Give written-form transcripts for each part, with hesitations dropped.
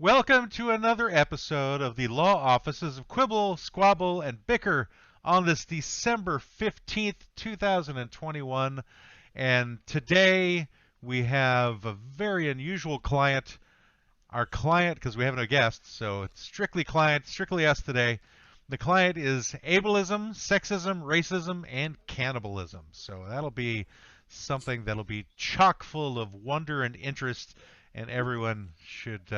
Welcome to another episode of the Law Offices of Quibble, Squabble and Bicker on this December 15th, 2021. And today we have a very unusual client. Our client, because we have no guests, so it's strictly client, strictly us today. The client is ableism, sexism, racism, and cannibalism. So that'll be something that'll be chock full of wonder and interest, and everyone should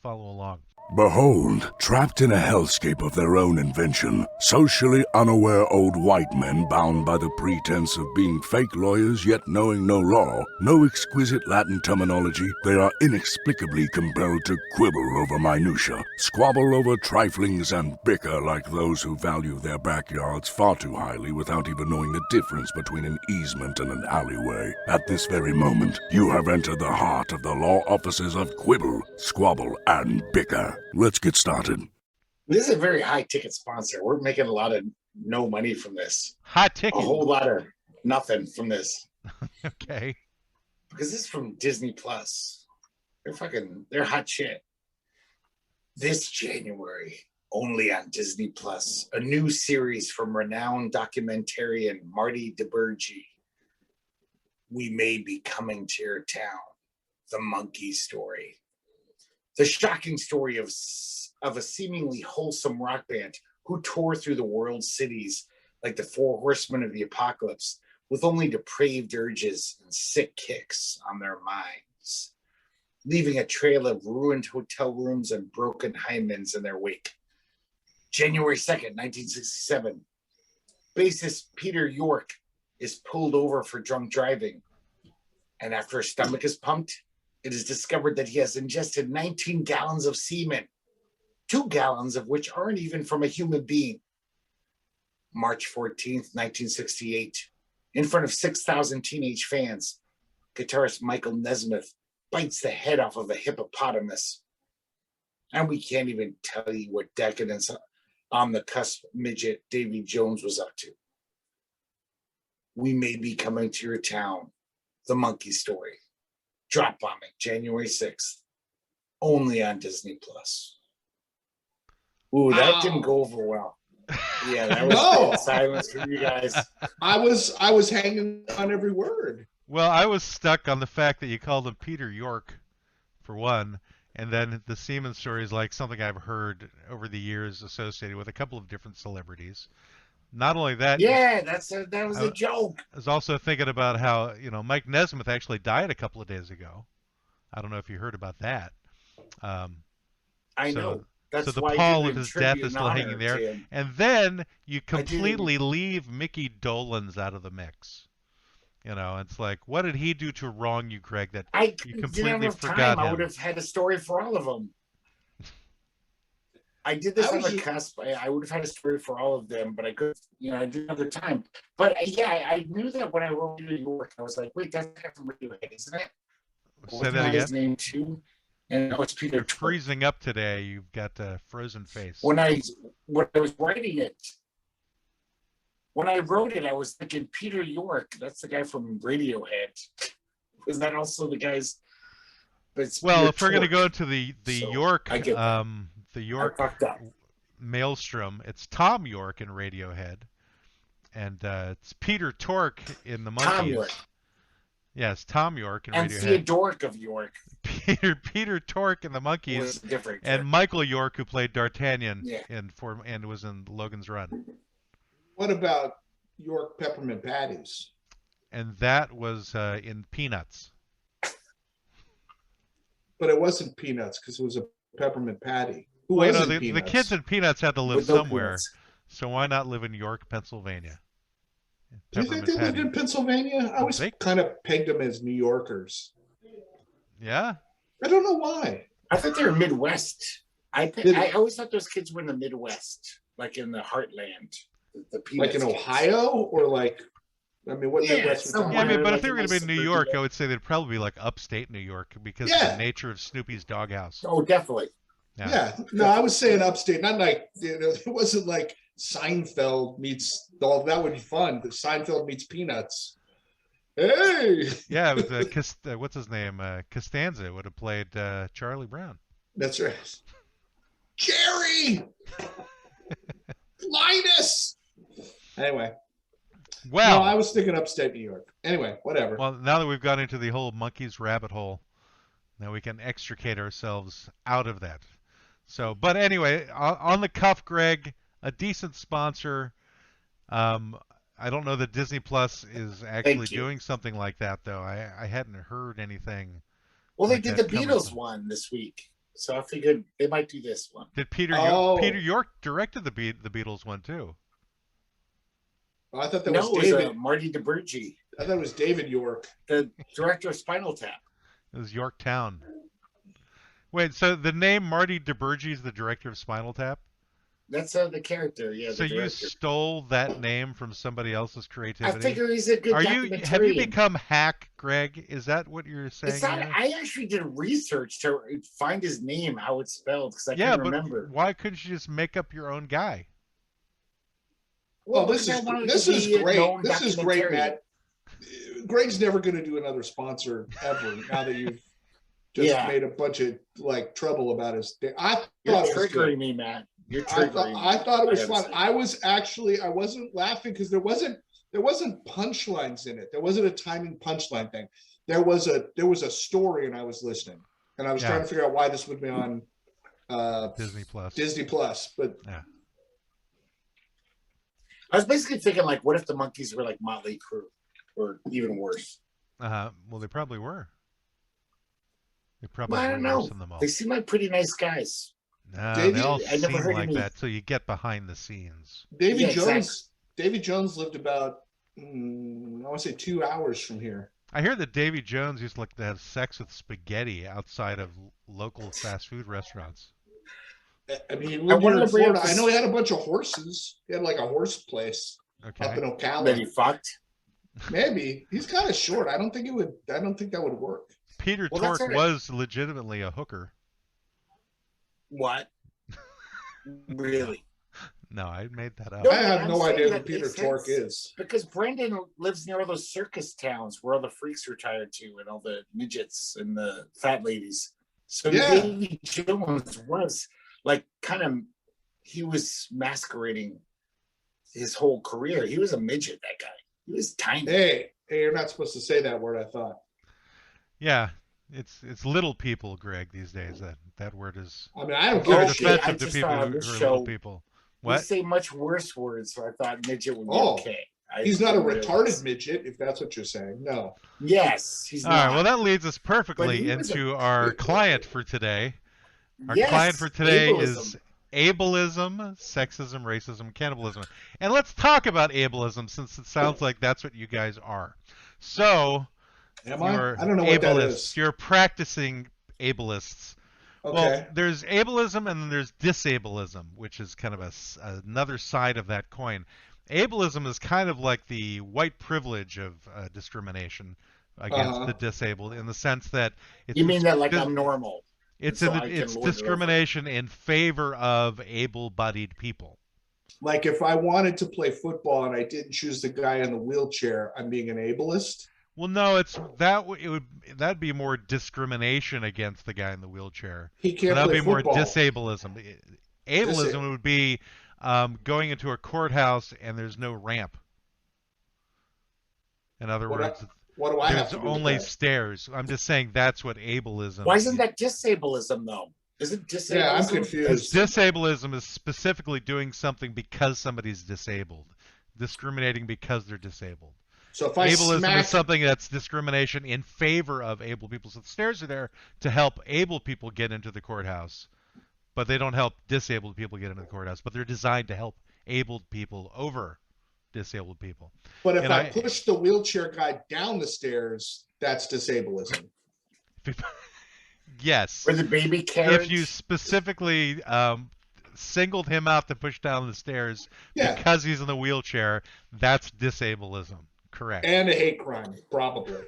follow along. Behold, trapped in a hellscape of their own invention, socially unaware old white men bound by the pretense of being fake lawyers yet knowing no law, no exquisite Latin terminology, they are inexplicably compelled to quibble over minutia, squabble over triflings, and bicker like those who value their backyards far too highly without even knowing the difference between an easement and an alleyway. At this very moment, you have entered the heart of the Law Offices of Quibble, Squabble and Bicker. Let's get started. This is a very high ticket sponsor. We're making a lot of no money from this. High ticket? A whole lot of nothing from this. Okay. Because this is from Disney Plus. They're hot shit. This January, only on Disney Plus, a new series from renowned documentarian Marty DeBurgi. We may be coming to your town. The Monkees story. The shocking story of a seemingly wholesome rock band who tore through the world's cities like the four horsemen of the apocalypse with only depraved urges and sick kicks on their minds, leaving a trail of ruined hotel rooms and broken hymens in their wake. January 2nd, 1967, bassist Peter York is pulled over for drunk driving, and after his stomach is pumped, it is discovered that he has ingested 19 gallons of semen, 2 gallons of which aren't even from a human being. March 14th, 1968, in front of 6,000 teenage fans, guitarist Michael Nesmith bites the head off of a hippopotamus. And we can't even tell you what decadence on the cusp midget Davy Jones was up to. We may be coming to your town. The Monkees story. Drop bombing, January 6th, only on Disney Plus. Ooh, that didn't go over well. Yeah, that was silence from you guys. I was hanging on every word. Well, I was stuck on the fact that you called him Peter York, for one, and then the semen story is like something I've heard over the years associated with a couple of different celebrities. Not only that, yeah, that was a joke. I was also thinking about how, Mike Nesmith actually died a couple of days ago. I don't know if you heard about that. I know. That's so the pall of his death is still hanging there. And then you completely leave Mickey Dolenz out of the mix. It's like, what did he do to wrong you, Craig, that you completely forgot him? I would have had a story for all of them. I did this on the cusp. I would have had a story for all of them, but I could, I didn't have the time. But yeah, I knew that when I wrote New York, I was like, wait, that's the guy from Radiohead, isn't it? Say that again. His name too, and it's Peter. You're freezing up today. You've got a frozen face. When I was writing it, when I wrote it, I was thinking Peter York. That's the guy from Radiohead. Is that also the guys? Well, if we're going to go to the so York. The York maelstrom. It's Tom York in Radiohead, and it's Peter Tork in the Monkees. Tom York. Yes, Tom York in and Radiohead. And Theodoric of York. Peter Tork in the Monkees, and Michael York, who played D'Artagnan and was in Logan's Run. What about York peppermint patties? And that was in Peanuts. But it wasn't Peanuts because it was a peppermint patty. Well, the kids in Peanuts had to live somewhere, so why not live in York, Pennsylvania? Do you think they lived in Pennsylvania? I always kind of pegged them as New Yorkers. Yeah? I don't know why. I thought they were Midwest. I always thought those kids were in the Midwest, like in the heartland. Like in Ohio? Or like, what Midwest? But if they were going to be in New York, I would say they'd probably be like upstate New York because of the nature of Snoopy's doghouse. Oh, definitely. Yeah. No, I was saying upstate, not like, it wasn't like Seinfeld meets, that would be fun. Seinfeld meets Peanuts. Hey! Yeah, it was, what's his name? Costanza would have played Charlie Brown. That's right. Jerry! Linus! Anyway. Well, no, I was thinking upstate New York. Anyway, whatever. well, now that we've got into the whole Monkees rabbit hole, now we can extricate ourselves out of that. So, but anyway, on the cuff, Greg, a decent sponsor. I don't know that Disney Plus is actually doing something like that, though. I hadn't heard anything. Well, like they did the that Beatles one this week, so I figured they might do this one. Did Peter York directed the Beatles one too? Oh, I thought that was David. It was Marty DiBergi. I thought it was David York, the director of Spinal Tap. It was Yorktown. Wait, so the name Marty DiBergi is the director of Spinal Tap? That's the character, yeah. So you stole that name from somebody else's creativity? I figure he's a good documentarian. Have you become hack, Greg? Is that what you're saying? I actually did research to find his name, how it's spelled, because I can't remember. But why couldn't you just make up your own guy? Well, this is great. This is great, Matt. Greg's never going to do another sponsor ever. Now that you've just made a bunch of trouble about his. You're triggering me, Matt. You're triggering me. I thought it was fun. I wasn't laughing because there wasn't punchlines in it. There wasn't a timing punchline thing. There was a story, and I was listening, and I was trying to figure out why this would be on Disney Plus. But yeah. I was basically thinking, what if the Monkees were like Motley Crue, or even worse? Well, they probably were. They probably I don't know. Worse than them all. They seem like pretty nice guys. No, they all seem like that till you get behind the scenes. Davy Jones lived about, I want to say 2 hours from here. I hear that Davy Jones used to have sex with spaghetti outside of local fast food restaurants. I mean, he lived here in Florida. I know he had a bunch of horses. He had a horse place up in Ocala. That he fucked? Maybe. He's kind of short. I don't think that would work. Peter Tork was legitimately a hooker. What? Really? No, I made that up. No, I have no idea who Peter Tork is. Because Brendan lives near all those circus towns where all the freaks retired to, and all the midgets and the fat ladies. So Davy Jones was he was masquerading his whole career. He was a midget, that guy. He was tiny. Hey, you're not supposed to say that word, I thought. Yeah, it's little people, Greg, these days. That word is. I mean, I don't give a shit. Offensive to people who are little people. What? We say much worse words, so I thought midget would be okay. He's not a retarded midget, if that's what you're saying. No. Yes, he's not. All right, well, that leads us perfectly into our client for today. Our client for today is ableism, sexism, racism, cannibalism. And let's talk about ableism, since it sounds like that's what you guys are. So, am I? I don't know what that is. You're practicing ableists. Okay. Well, there's ableism and then there's disableism, which is kind of another side of that coin. Ableism is kind of like the white privilege of discrimination against the disabled, in the sense that it's. You mean that I'm normal? It's discrimination in favor of able-bodied people. Like if I wanted to play football and I didn't choose the guy in the wheelchair, I'm being an ableist? Well, no, that'd be more discrimination against the guy in the wheelchair. He can't that'd play be football. More disableism. Ableism would be going into a courthouse and there's no ramp. In other words, what do I have to do? There's only stairs. I'm just saying that's what ableism. Why isn't that disableism though? Is it disableism? Yeah, I'm confused. Disableism is specifically doing something because somebody's disabled, discriminating because they're disabled. So if ableism is something that's discrimination in favor of able people. So the stairs are there to help able people get into the courthouse, but they don't help disabled people get into the courthouse. But they're designed to help abled people over disabled people. But if I push the wheelchair guy down the stairs, that's disableism. Yes. Or the baby carriage. If you specifically singled him out to push down the stairs because he's in the wheelchair, that's disableism. Correct. And a hate crime, probably.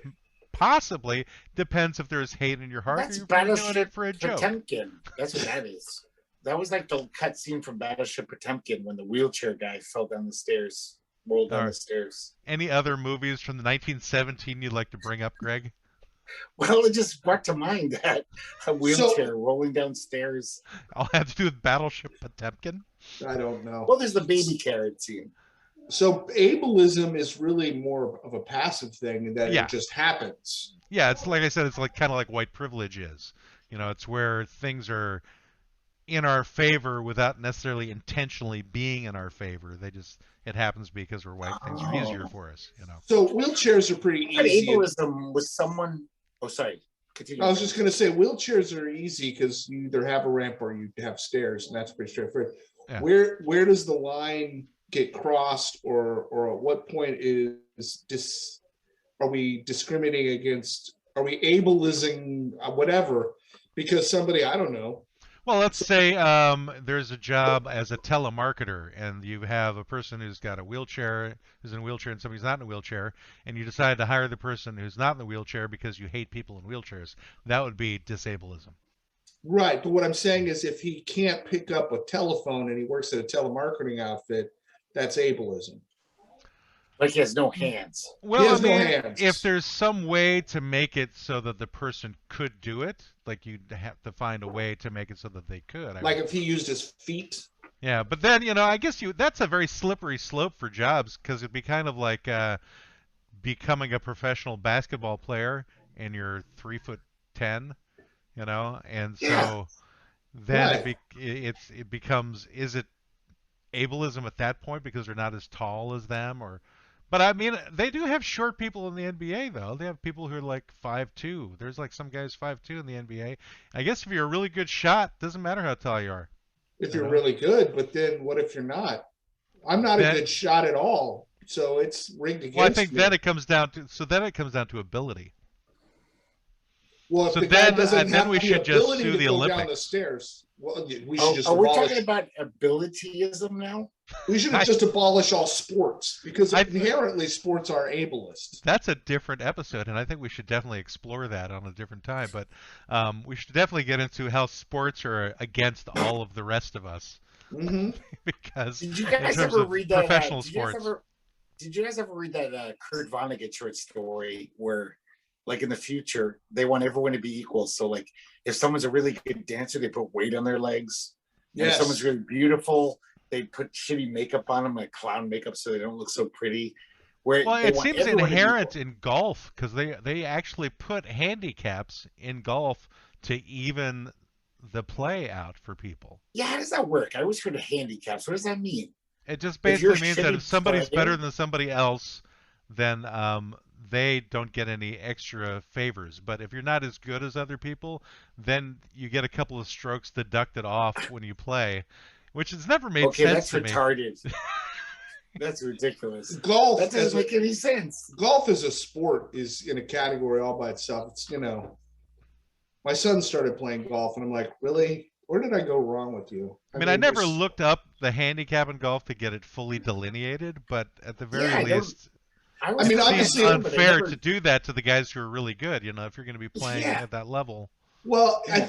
Possibly. Depends if there's hate in your heart. That's or you're Battleship doing it for a joke. Potemkin. That's what that is. That was like the cut scene from Battleship Potemkin when the wheelchair guy fell down the stairs, rolled down the stairs. Any other movies from the 1917 you'd like to bring up, Greg? Well, it just brought to mind that a wheelchair rolling downstairs. All have to do with Battleship Potemkin. I don't know. Well, there's the baby carrot scene. So ableism is really more of a passive thing, and that it just happens. Yeah, it's like I said, it's like kind of like white privilege is. You know, it's where things are in our favor without necessarily intentionally being in our favor. It happens because we're white. Things are easier for us, you know. So wheelchairs are pretty easy. Ableism was someone. Oh, sorry. Continue. I was just going to say wheelchairs are easy because you either have a ramp or you have stairs, and that's pretty straightforward. Yeah. Where does the line get crossed, or at what point are we discriminating against? Are we ableism whatever? Because somebody, I don't know. Well, let's say there's a job as a telemarketer, and you have a person who's got a wheelchair, who's in a wheelchair, and somebody's not in a wheelchair, and you decide to hire the person who's not in the wheelchair because you hate people in wheelchairs. That would be disableism. Right, but what I'm saying is if he can't pick up a telephone and he works at a telemarketing outfit, that's ableism. Like he has no hands. Well, I mean, if there's some way to make it so that the person could do it, like you'd have to find a way to make it so that they could. Like if he used his feet. Yeah, but then, you know, I guess that's a very slippery slope for jobs, because it'd be kind of like becoming a professional basketball player and you're 3'10", you know, and so then it becomes, is it ableism at that point because they're not as tall as them, or? But I mean, they do have short people in the NBA, though. They have people who are like 5'2". There's like some guys 5'2" in the NBA. I guess if you're a really good shot, doesn't matter how tall you are. If you're really good, but then what if you're not? I'm not a good shot at all, so it's rigged against me. Well, I think then it comes down to ability. Well, if so the guy doesn't then have we the should just ability sue to the go Olympics. down the stairs. Well, we should just. Are we talking about abilityism now? We should just abolish all sports, because inherently sports are ableist. That's a different episode, and I think we should definitely explore that on a different time. But we should definitely get into how sports are against all of the rest of us. Mm-hmm. Because did you guys ever read that professional sports? Did you guys ever read that Kurt Vonnegut short story where, like, in the future they want everyone to be equal? So, like, if someone's a really good dancer, they put weight on their legs. Yes. If someone's really beautiful, they put shitty makeup on them, like clown makeup, so they don't look so pretty. Well, it seems inherent in golf, because they actually put handicaps in golf to even the play out for people. Yeah, how does that work? I always heard of handicaps. What does that mean? It just basically means that if somebody's better than somebody else, then they don't get any extra favors. But if you're not as good as other people, then you get a couple of strokes deducted off when you play, which has never made sense to me. Okay, that's retarded. That's ridiculous. Golf that doesn't make any sense. Golf as a sport is in a category all by itself. It's, you know, my son started playing golf, and I'm like, really? Where did I go wrong with you? I mean, I never looked up the handicap in golf to get it fully delineated, but at the very least, I mean, obviously, it's unfair to do that to the guys who are really good. You know, if you're going to be playing at that level. Well, I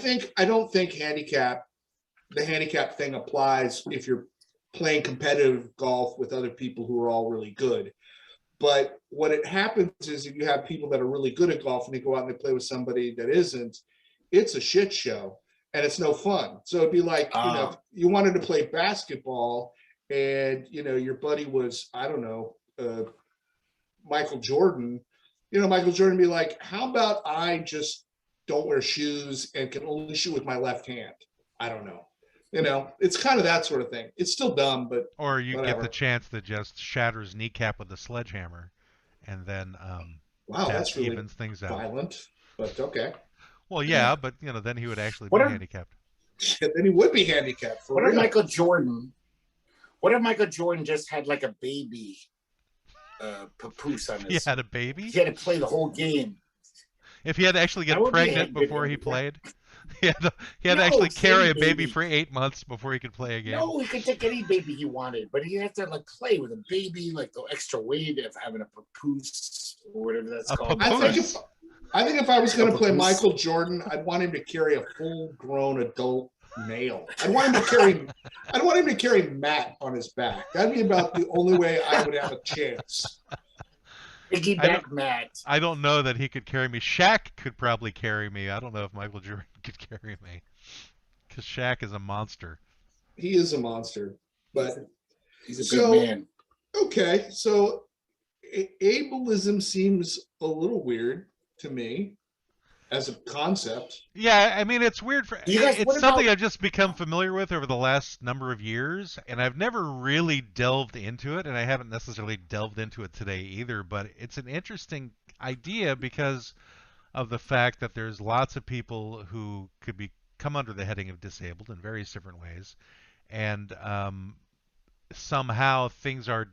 don't think the handicap thing applies if you're playing competitive golf with other people who are all really good. But what it happens is, if you have people that are really good at golf and they go out and they play with somebody that isn't, it's a shit show and it's no fun. So it'd be like, you know, if you wanted to play basketball and, you know, your buddy was, I don't know, Michael Jordan, you know, Michael Jordan would be like, how about I just don't wear shoes and can only shoot with my left hand? I don't know. You know, it's kind of that sort of thing. It's still dumb, but or you get the chance that just shatters kneecap with a sledgehammer, and then wow, that's really evens things out. Violent, but okay. Well, yeah, but you know, then he would actually be handicapped. Then he would be handicapped. What if Michael Jordan just had like a baby papoose on his? He had a baby. He had to play the whole game. If he had to actually get pregnant before he played. He had to actually carry a baby for 8 months before he could play a game. No, he could take any baby he wanted, but he had to like play with a baby, like the extra weight of having a papoose or whatever that's called. I think if I was going to play Michael Jordan, I'd want him to carry a full-grown adult male. I'd want him to carry Matt on his back. That'd be about the only way I would have a chance. Piggyback Matt. I don't know that he could carry me. Shaq could probably carry me. I don't know if Michael Jordan could carry me, because Shaq is a monster. He is a monster, but he's a good man. Okay, so ableism seems a little weird to me as a concept. Yeah, I mean, it's weird. It's something I've just become familiar with over the last number of years, and I've never really delved into it, and I haven't necessarily delved into it today either, but it's an interesting idea because of the fact that there's lots of people who could come under the heading of disabled in various different ways, and somehow things are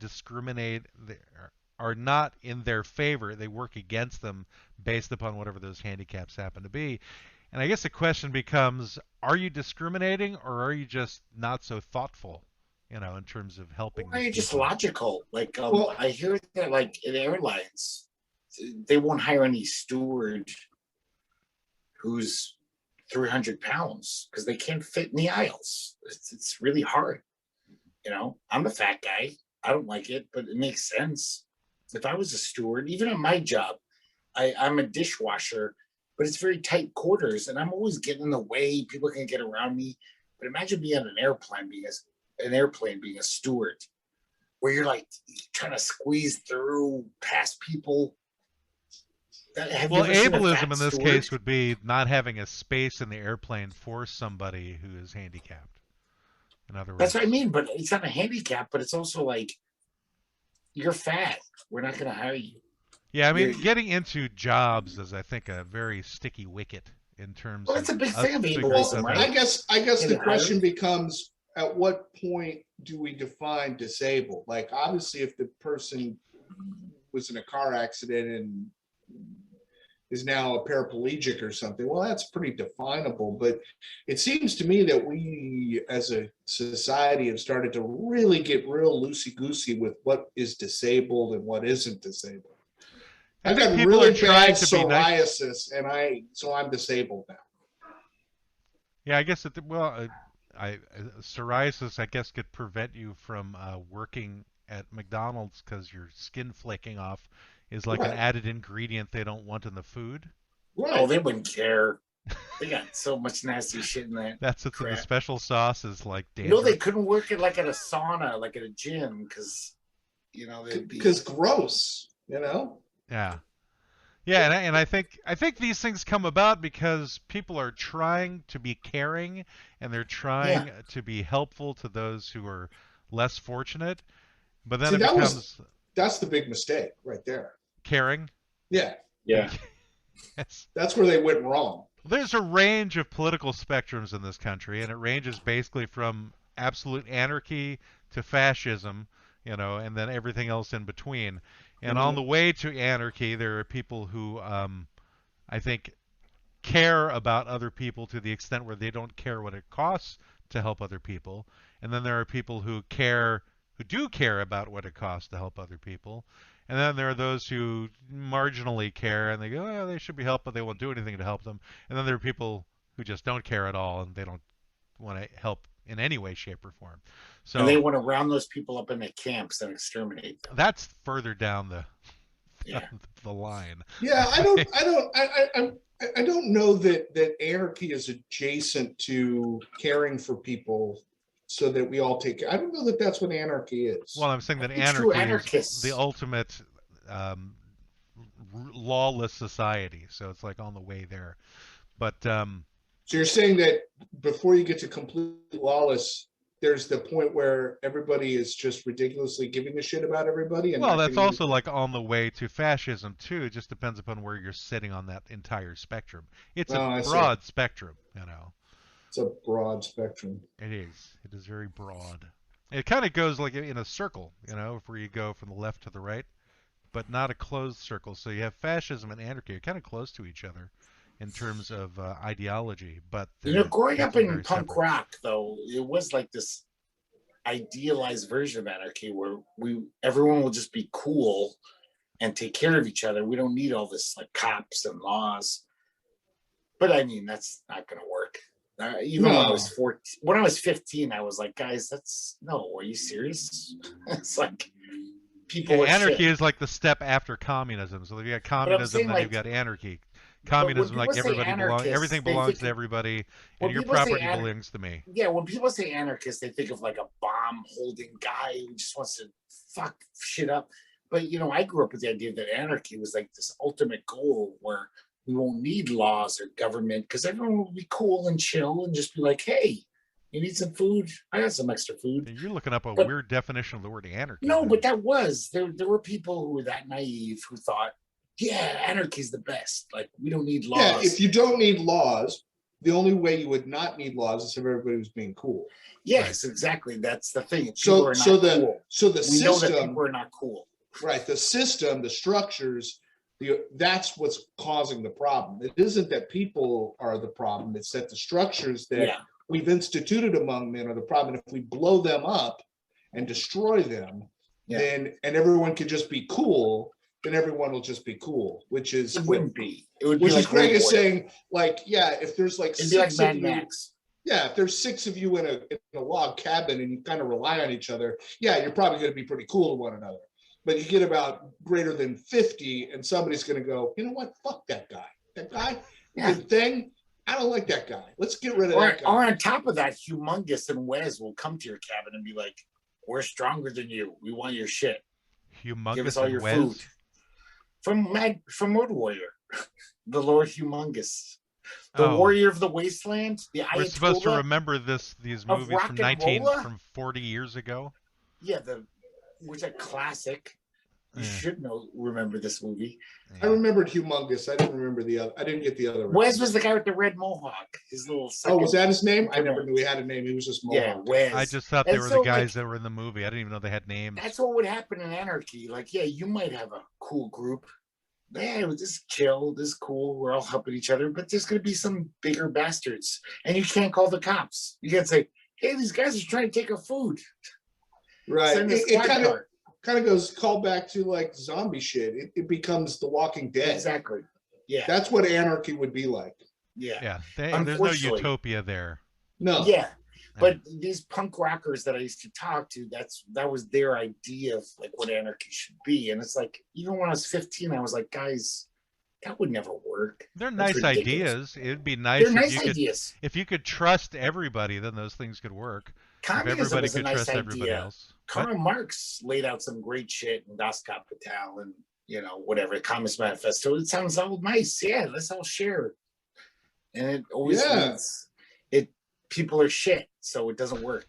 are not in their favor. They work against them based upon whatever those handicaps happen to be. And I guess the question becomes, are you discriminating, or are you just not so thoughtful, in terms of helping? Or are you just logical? Like, I hear that, like, in airlines, they won't hire any steward who's 300 pounds because they can't fit in the aisles. It's really hard. I'm a fat guy. I don't like it, but it makes sense. If I was a steward, even at my job, I'm a dishwasher, but it's very tight quarters, and I'm always getting in the way. People can get around me. But imagine being on an airplane, being a steward, where you're like trying to squeeze through past people. Well, ableism in this case would be not having a space in the airplane for somebody who is handicapped. In other words, that's what I mean. But it's not a handicap, but it's also like, you're fat. We're not going to hire you. Yeah, I mean, getting into jobs is, I think, a very sticky wicket in terms. Well, it's a big thing of ableism, right? I guess the question becomes: at what point do we define disabled? Like, obviously, if the person was in a car accident and is now a paraplegic or something, well, that's pretty definable. But it seems to me that we as a society have started to really get real loosey-goosey with what is disabled and what isn't disabled. I got really bad psoriasis, and so I'm disabled now. Yeah, I guess psoriasis, I guess, could prevent you from working at McDonald's because your skin flaking off is like an added ingredient they don't want in the food. Right. Oh, they wouldn't care. They got so much nasty shit in that. That's what's in the special sauce is like dandruff. They couldn't work it like at a sauna, like at a gym, because they'd be because gross. Yeah. Yeah, and I think these things come about because people are trying to be caring, and they're trying to be helpful to those who are less fortunate. But then that's the big mistake right there. Caring? Yeah. Yes. That's where they went wrong. There's a range of political spectrums in this country, and it ranges basically from absolute anarchy to fascism, and then everything else in between. And on the way to anarchy, there are people who, I think, care about other people to the extent where they don't care what it costs to help other people. And then there are people who do care about what it costs to help other people. And then there are those who marginally care, and they go, oh, they should be helped, but they won't do anything to help them. And then there are people who just don't care at all, and they don't want to help in any way, shape, or form. So, and they want to round those people up in the camps and exterminate them. That's further down the line. Yeah, I don't know that anarchy is adjacent to caring for people so that we all take care. I don't know that that's what anarchy is. Well, I'm saying that anarchy is the ultimate lawless society. So it's like on the way there. But so you're saying that before you get to completely lawless, there's the point where everybody is just ridiculously giving a shit about everybody? And well, that's also like on the way to fascism, too. It just depends upon where you're sitting on that entire spectrum. It's a broad spectrum, It's a broad spectrum. It is. It is very broad. It kind of goes like in a circle, where you go from the left to the right, but not a closed circle. So you have fascism and anarchy. They're kind of close to each other in terms of ideology, but growing up in punk rock, though, it was like this idealized version of anarchy where everyone will just be cool and take care of each other. We don't need all this like cops and laws. But I mean, that's not going to work. Even when I was 14, when I was 15, I was like, guys, are you serious? It's like, people are anarchy shit. is like the step after communism. So you got But I'm communism, saying, then like, you've got anarchy. but when Communism, people like say everything anarchists, they belongs think to everybody, and when your people say property belongs to me. yeah, when people say anarchist, they think of like a bomb holding guy who just wants to fuck shit up. But you know, I grew up with the idea that anarchy was like this ultimate goal where we won't need laws or government because everyone will be cool and chill and just be like, hey, you need some food? I got some extra food. You're looking up a But weird definition of the word anarchy. no, Then. but that was there were people who were that naive who thought, yeah, anarchy's the best. Like we don't need laws. Yeah, if you don't need laws, the only way you would not need laws is if everybody was being cool. Yes, right. Exactly. That's the thing. So the cool. So the we system, know that people are not cool. Right. The system, the structures, that's what's causing the problem. It isn't that people are the problem. It's that the structures that we've instituted among men are the problem. And if we blow them up and destroy them, then and everyone can just be cool, then everyone will just be cool, which is it wouldn't be. It would be like Greg is saying, like, if there's like it'd six like of you, if there's 6 of you in a log cabin and you kind of rely on each other, you're probably going to be pretty cool to one another. But you get about greater than 50 and somebody's going to go, you know what? Fuck that guy. That guy, the thing, I don't like that guy. Let's get rid of that guy. Or on top of that, Humongous and Wes will come to your cabin and be like, we're stronger than you. We want your shit. Humongous Give us all your Wes? food. From Road Warrior, the Lord Humongous. The Warrior of the Wasteland. The We're supposed to remember these movies from 40 years ago. Yeah, which a classic. You should remember this movie. Yeah. I remembered Humongous. I didn't remember the other. I didn't get the other. Wes was the guy with the red mohawk. His little. Was that his name? I never knew he had a name. He was just mohawk. Yeah, Wes. I just thought they were the guys that were in the movie. I didn't even know they had names. That's what would happen in anarchy. Like, you might have a cool group. Yeah, this is chill. This is cool. We're all helping each other. But there's going to be some bigger bastards, and you can't call the cops. You can't say, "Hey, these guys are trying to take our food." Right. It kind of goes call back to like zombie shit. It becomes The Walking Dead. Exactly. Yeah. That's what anarchy would be like. Yeah. Yeah. There's no utopia there. No. Yeah. But these punk rockers that I used to talk to, that was their idea of like what anarchy should be. And it's like, even when I was 15, I was like, guys, that would never work. They're nice ideas. It'd be nice. They're nice ideas. If you could trust everybody, then those things could work. Communism is a nice idea. Else. Karl Marx laid out some great shit in Das Kapital and whatever Communist Manifesto. It sounds all nice. Yeah, let's all share. And it always means people are shit, so it doesn't work.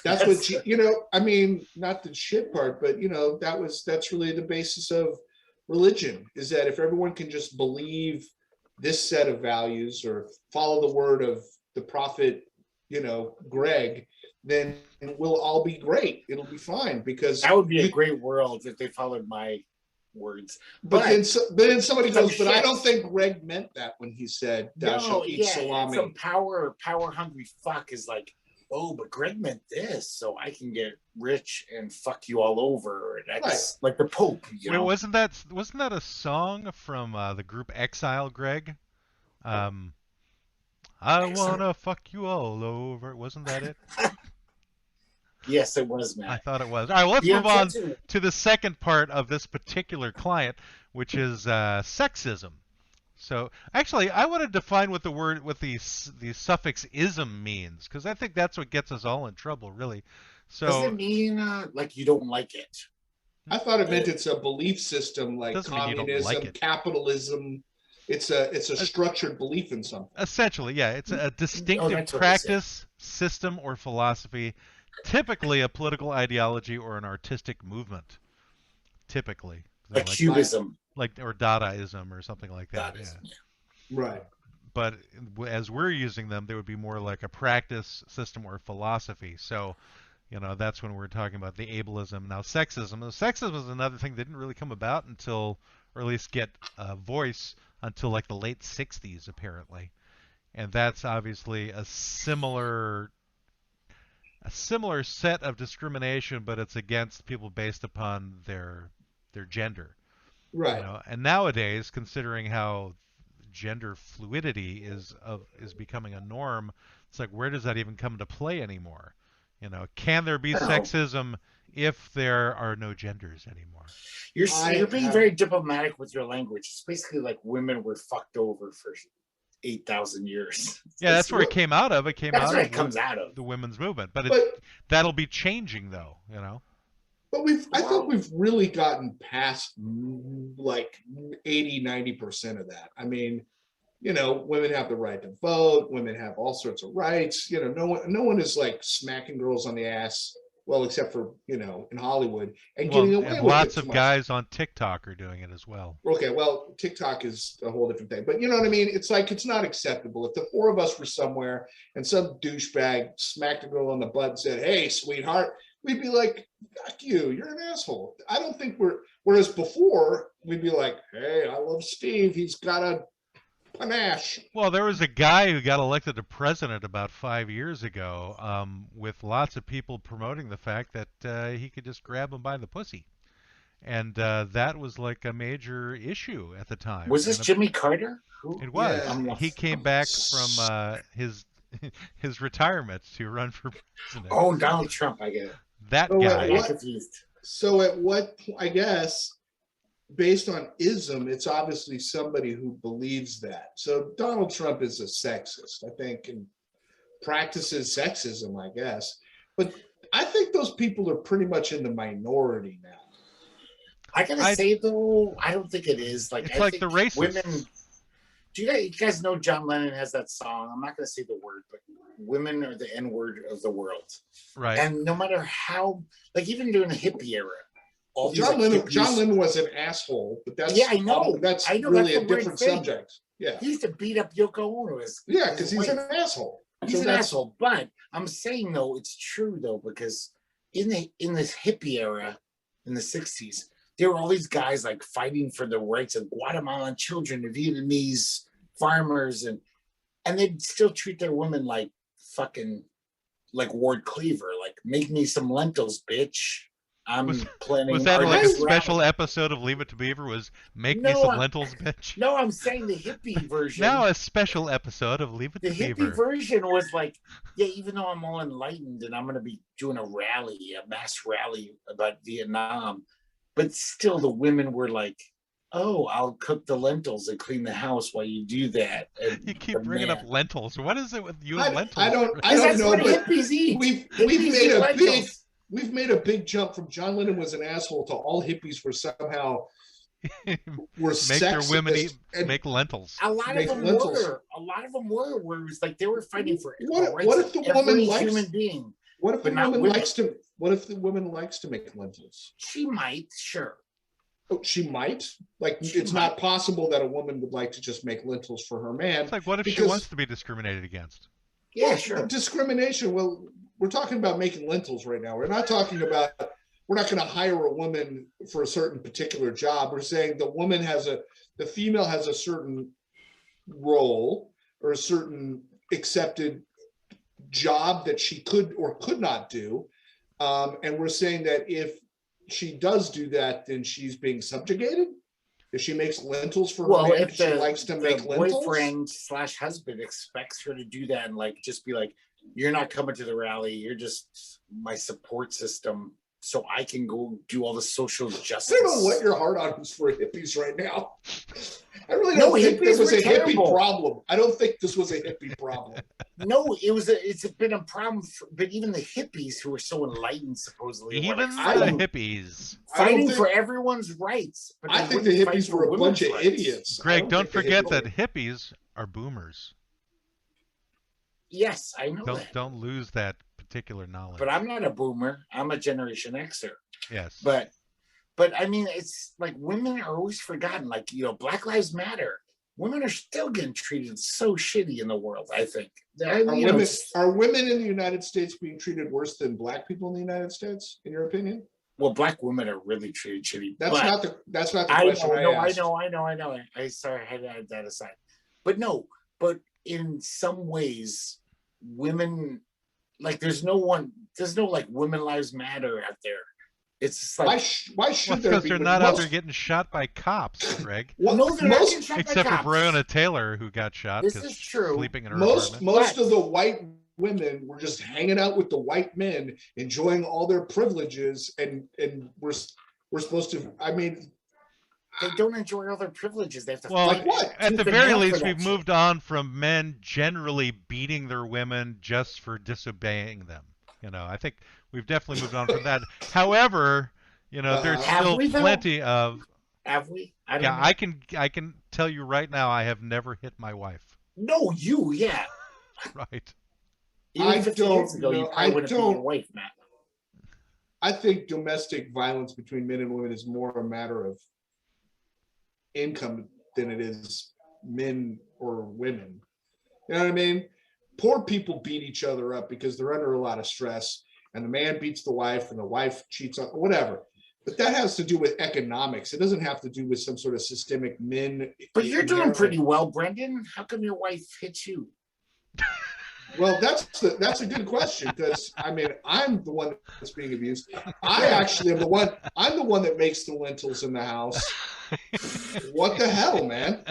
That's what I mean, not the shit part, but that's really the basis of religion, is that if everyone can just believe this set of values or follow the word of the prophet, Greg, then we'll all be great. It'll be fine, because that would be a great world if they followed my words. But then somebody goes, but I don't think Greg meant that when he said thou shalt eat salami. Some power hungry fuck is like, oh, but Greg meant this, so I can get rich and fuck you all over. That's like the Pope. Wasn't that a song from the group Exile, Greg? I wanna fuck you all over. Wasn't that it? Yes, it was, man. I thought it was. All right, well, let's move on to the second part of this particular client, which is sexism. So, actually, I want to define what the suffix ism means, because I think that's what gets us all in trouble, really. So, does it mean like you don't like it? I thought it meant it's a belief system, like communism, capitalism. It's a structured belief in something. Essentially, yeah. It's a distinctive practice, system, or philosophy, typically a political ideology or an artistic movement. Typically. Like Cubism. Or Dadaism or something like that. Dadaism, yeah. Right. But as we're using them, they would be more like a practice, system, or philosophy. So, that's when we're talking about the ableism. Now, sexism. Sexism is another thing that didn't really come about until, or at least get a voice until like the late 60s, apparently. And that's obviously a similar set of discrimination, but it's against people based upon their gender. Right. And nowadays, considering how gender fluidity is becoming a norm, it's like, where does that even come into play anymore? Can there be sexism if there are no genders anymore. You're being very diplomatic with your language. It's basically like women were fucked over for 8,000 years. Yeah, that's where it came out of. It came out where of it comes out of the women's movement. But that'll be changing, though, you know. But I think we've really gotten past like 80-90% of that. I mean, you know, women have the right to vote. Women have all sorts of rights. You know, no one is like smacking girls on the ass. Well, except for, you know, in Hollywood and getting away with it. Lots of guys on TikTok are doing it as well. Okay, well, TikTok is a whole different thing. But you know what I mean? It's like, it's not acceptable. If the four of us were somewhere and some douchebag smacked a girl on the butt and said, "Hey, sweetheart," we'd be like, "Fuck you, you're an asshole." I don't think whereas before, we'd be like, "Hey, I love Steve. He's got a panache." Well, there was a guy who got elected to president about 5 years ago, with lots of people promoting the fact that he could just grab him by the pussy, and that was like a major issue at the time. Was this Jimmy Carter? It was. Yeah. He came back from his retirement to run for president. Oh, Donald Trump, I get it. That guy. So at what, I guess, based on ism, it's obviously somebody who believes that. So Donald Trump is a sexist, I think, and practices sexism, I guess. But I think those people are pretty much in the minority now. I gotta say though, I don't think it is. Like, it's like the racists. Women. Do you guys know John Lennon has that song? I'm not gonna say the word, but women are the N-word of the world. Right. And no matter how, like even during the hippie era. John Lennon was an asshole, but that's I know. That's really a different subject. Yeah, he used to beat up Yoko Ono. Yeah, because he's an asshole. He's an asshole. But I'm saying though, it's true though, because in this hippie era, in the '60s, there were all these guys like fighting for the rights of Guatemalan children, the Vietnamese farmers, and they'd still treat their women like fucking like Ward Cleaver, like make me some lentils, bitch. Was that like a special episode of Leave It to Beaver? Was make me some lentils, bitch? No, I'm saying the hippie version. Now a special episode of Leave It to Beaver. The hippie version was like, yeah, even though I'm all enlightened and I'm going to be doing a mass rally about Vietnam, but still the women were like, "Oh, I'll cook the lentils and clean the house while you do that." And you keep bringing up lentils. What is it with you and lentils? I don't know. But hippies eat. We've made a big jump from John Lennon was an asshole to all hippies were somehow were make their women make lentils. A lot of them were where it was like they were fighting for what if the woman likes human being? What if the woman likes to? What if the woman likes to make lentils? She might, sure. Oh, she might. Like it's not possible that a woman would like to just make lentils for her man. It's like what if she wants to be discriminated against? Yeah, sure. Discrimination. Well, we're talking about making lentils right now. We're not talking about, we're not going to hire a woman for a certain particular job. We're saying the female has a certain role or a certain accepted job that she could or could not do. And we're saying that if she does do that, then she's being subjugated. If she makes lentils for her man, she likes to make lentils. Boyfriend / husband expects her to do that and like just be like, "You're not coming to the rally. You're just my support system, so I can go do all the social justice." I don't know what your heart on is for hippies right now. I really don't think this was a hippie problem. I don't think this was a hippie problem. No, it's been a problem. But even the hippies who are so enlightened, supposedly, even the hippies fighting for everyone's rights. But I think the hippies were a bunch of idiots. Greg, don't forget that hippies are boomers. Yes, I know that. Don't lose that particular knowledge. But I'm not a boomer. I'm a Generation Xer. Yes. But I mean, it's like women are always forgotten. Like, you know, Black Lives Matter. Women are still getting treated so shitty in the world, I think. Are women in the United States being treated worse than black people in the United States, in your opinion? Well, black women are really treated shitty. That's not the question I asked. I know. I had to add that aside. But in some ways, women, like there's no like Women Lives Matter out there. It's just like why should there be? Because they're not out there getting shot by cops, Greg. Well, no, they're not getting shot except by for cops. Breonna Taylor, who got shot. This is true. Sleeping in her most apartment. of the white women were just hanging out with the white men, enjoying all their privileges, and we're supposed to. I mean, they don't enjoy all their privileges. They have to fight. What? At the very least, we've moved on from men generally beating their women just for disobeying them. You know, I think we've definitely moved on from that. However, you know, there's still plenty of. Have we? I don't know. I can tell you right now, I have never hit my wife. No, yeah. Right. Even 50 years ago, you probably wouldn't be your wife, Matt. I think domestic violence between men and women is more a matter of income than it is men or women. You know what I mean? Poor people beat each other up because they're under a lot of stress, and the man beats the wife and the wife cheats on whatever. But that has to do with economics. It doesn't have to do with some sort of systemic men. But you're doing pretty well, Brendan. How come your wife hits you? Well, that's a good question, because I mean, I'm the one that's being abused. I actually am the one. I'm the one that makes the lentils in the house. What the hell, man?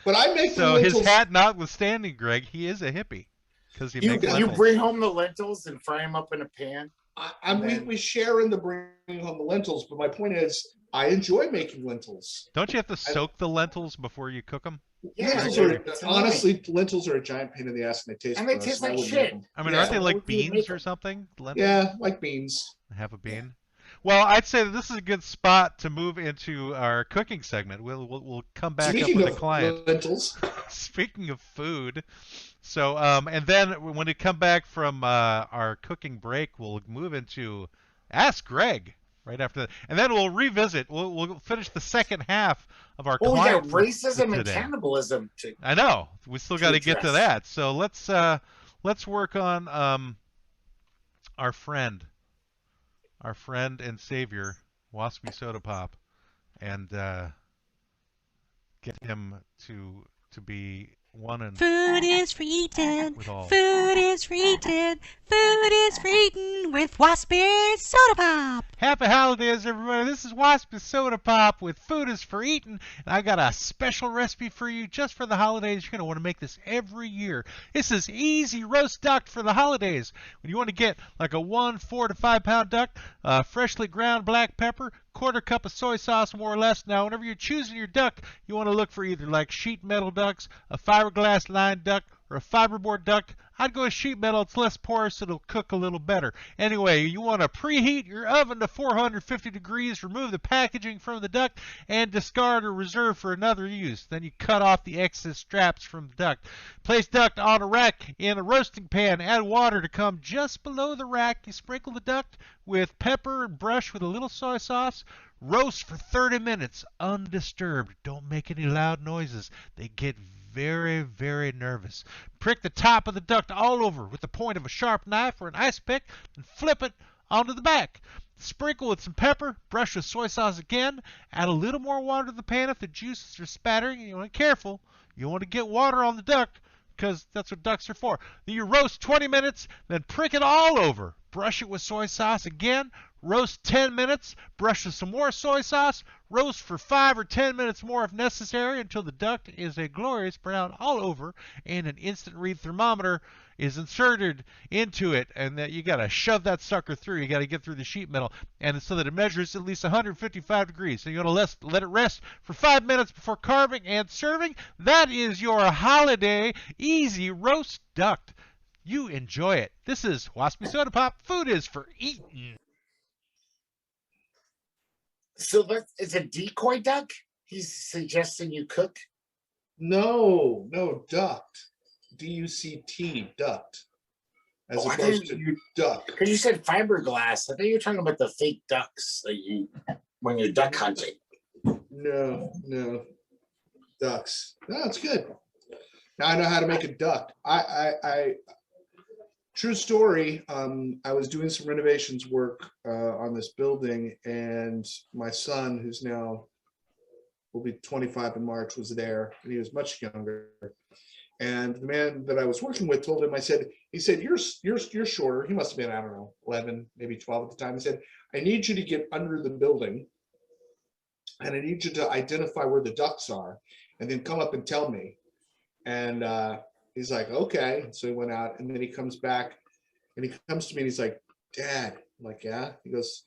But I make the lentils. So his hat notwithstanding, Greg, he is a hippie because he makes lentils. You bring home the lentils and fry them up in a pan. We share in the bringing home the lentils, but my point is, I enjoy making lentils. Don't you have to soak the lentils before you cook them? Yeah, honestly, lentils are a giant pain in the ass, and they taste like shit. I mean, aren't they like beans or something? Lentils? Yeah, like beans. Have a bean. Well, I'd say that this is a good spot to move into our cooking segment. We'll come back up with a client. Lentils. Speaking of food. So, and then when we come back from our cooking break, we'll move into Ask Greg right after that. And then we'll revisit. We'll finish the second half of our client yeah, racism and cannibalism. I know. We still got to get to that. So let's work on our friend and savior, Waspy Soda Pop, and get him to be one and food is for eating. Food is for eating. Food is for eating with Waspy Soda Pop. Happy holidays, everybody. This is Waspy Soda Pop with Food is for Eating. And I got a special recipe for you just for the holidays. You're going to want to make this every year. This is easy roast duck for the holidays. When you want to get like a 4 to 5 pound duck, freshly ground black pepper, quarter cup of soy sauce, more or less. Now, whenever you're choosing your duck, you want to look for either like sheet metal ducks, a fiberglass lined duck, or a fiberboard duck. I'd go with sheet metal. It's less porous. It'll cook a little better. Anyway, you want to preheat your oven to 450 degrees. Remove the packaging from the duck and discard or reserve for another use. Then you cut off the excess straps from the duck. Place duck on a rack in a roasting pan. Add water to come just below the rack. You sprinkle the duck with pepper and brush with a little soy sauce. Roast for 30 minutes undisturbed. Don't make any loud noises. They get very, very nervous. Prick the top of the duck all over with the point of a sharp knife or an ice pick and flip it onto the back. Sprinkle with some pepper, brush with soy sauce again, add a little more water to the pan if the juices are spattering. You want to be careful. You want to get water on the duck because that's what ducks are for. Then you roast 20 minutes, then prick it all over. Brush it with soy sauce again. Roast 10 minutes, brush with some more soy sauce, roast for 5 or 10 minutes more if necessary until the duck is a glorious brown all over and an instant read thermometer is inserted into it, and that you got to shove that sucker through. You got to get through the sheet metal, and so that it measures at least 155 degrees. So you got to let it rest for 5 minutes before carving and serving. That is your holiday easy roast duck. You enjoy it. This is Waspy Soda Pop. Food is for eating. So it's a decoy duck? He's suggesting you cook? No, duct. D-U-C-T, duct. As opposed to duck. Because you said fiberglass. I think you're talking about the fake ducks that you when you're duck hunting. No. Ducks. No, it's good. Now I know how to make a duck. I true story. I was doing some renovations work on this building, and my son, who's now will be 25 in March, was there, and he was much younger. And the man that I was working with told him, he said, you're shorter. He must have been, I don't know, 11, maybe 12 at the time. He said, I need you to get under the building, and I need you to identify where the ducks are, and then come up and tell me. And He's like, okay. So he went out, and then he comes back, and he comes to me, and he's like, Dad. I'm like, yeah. He goes,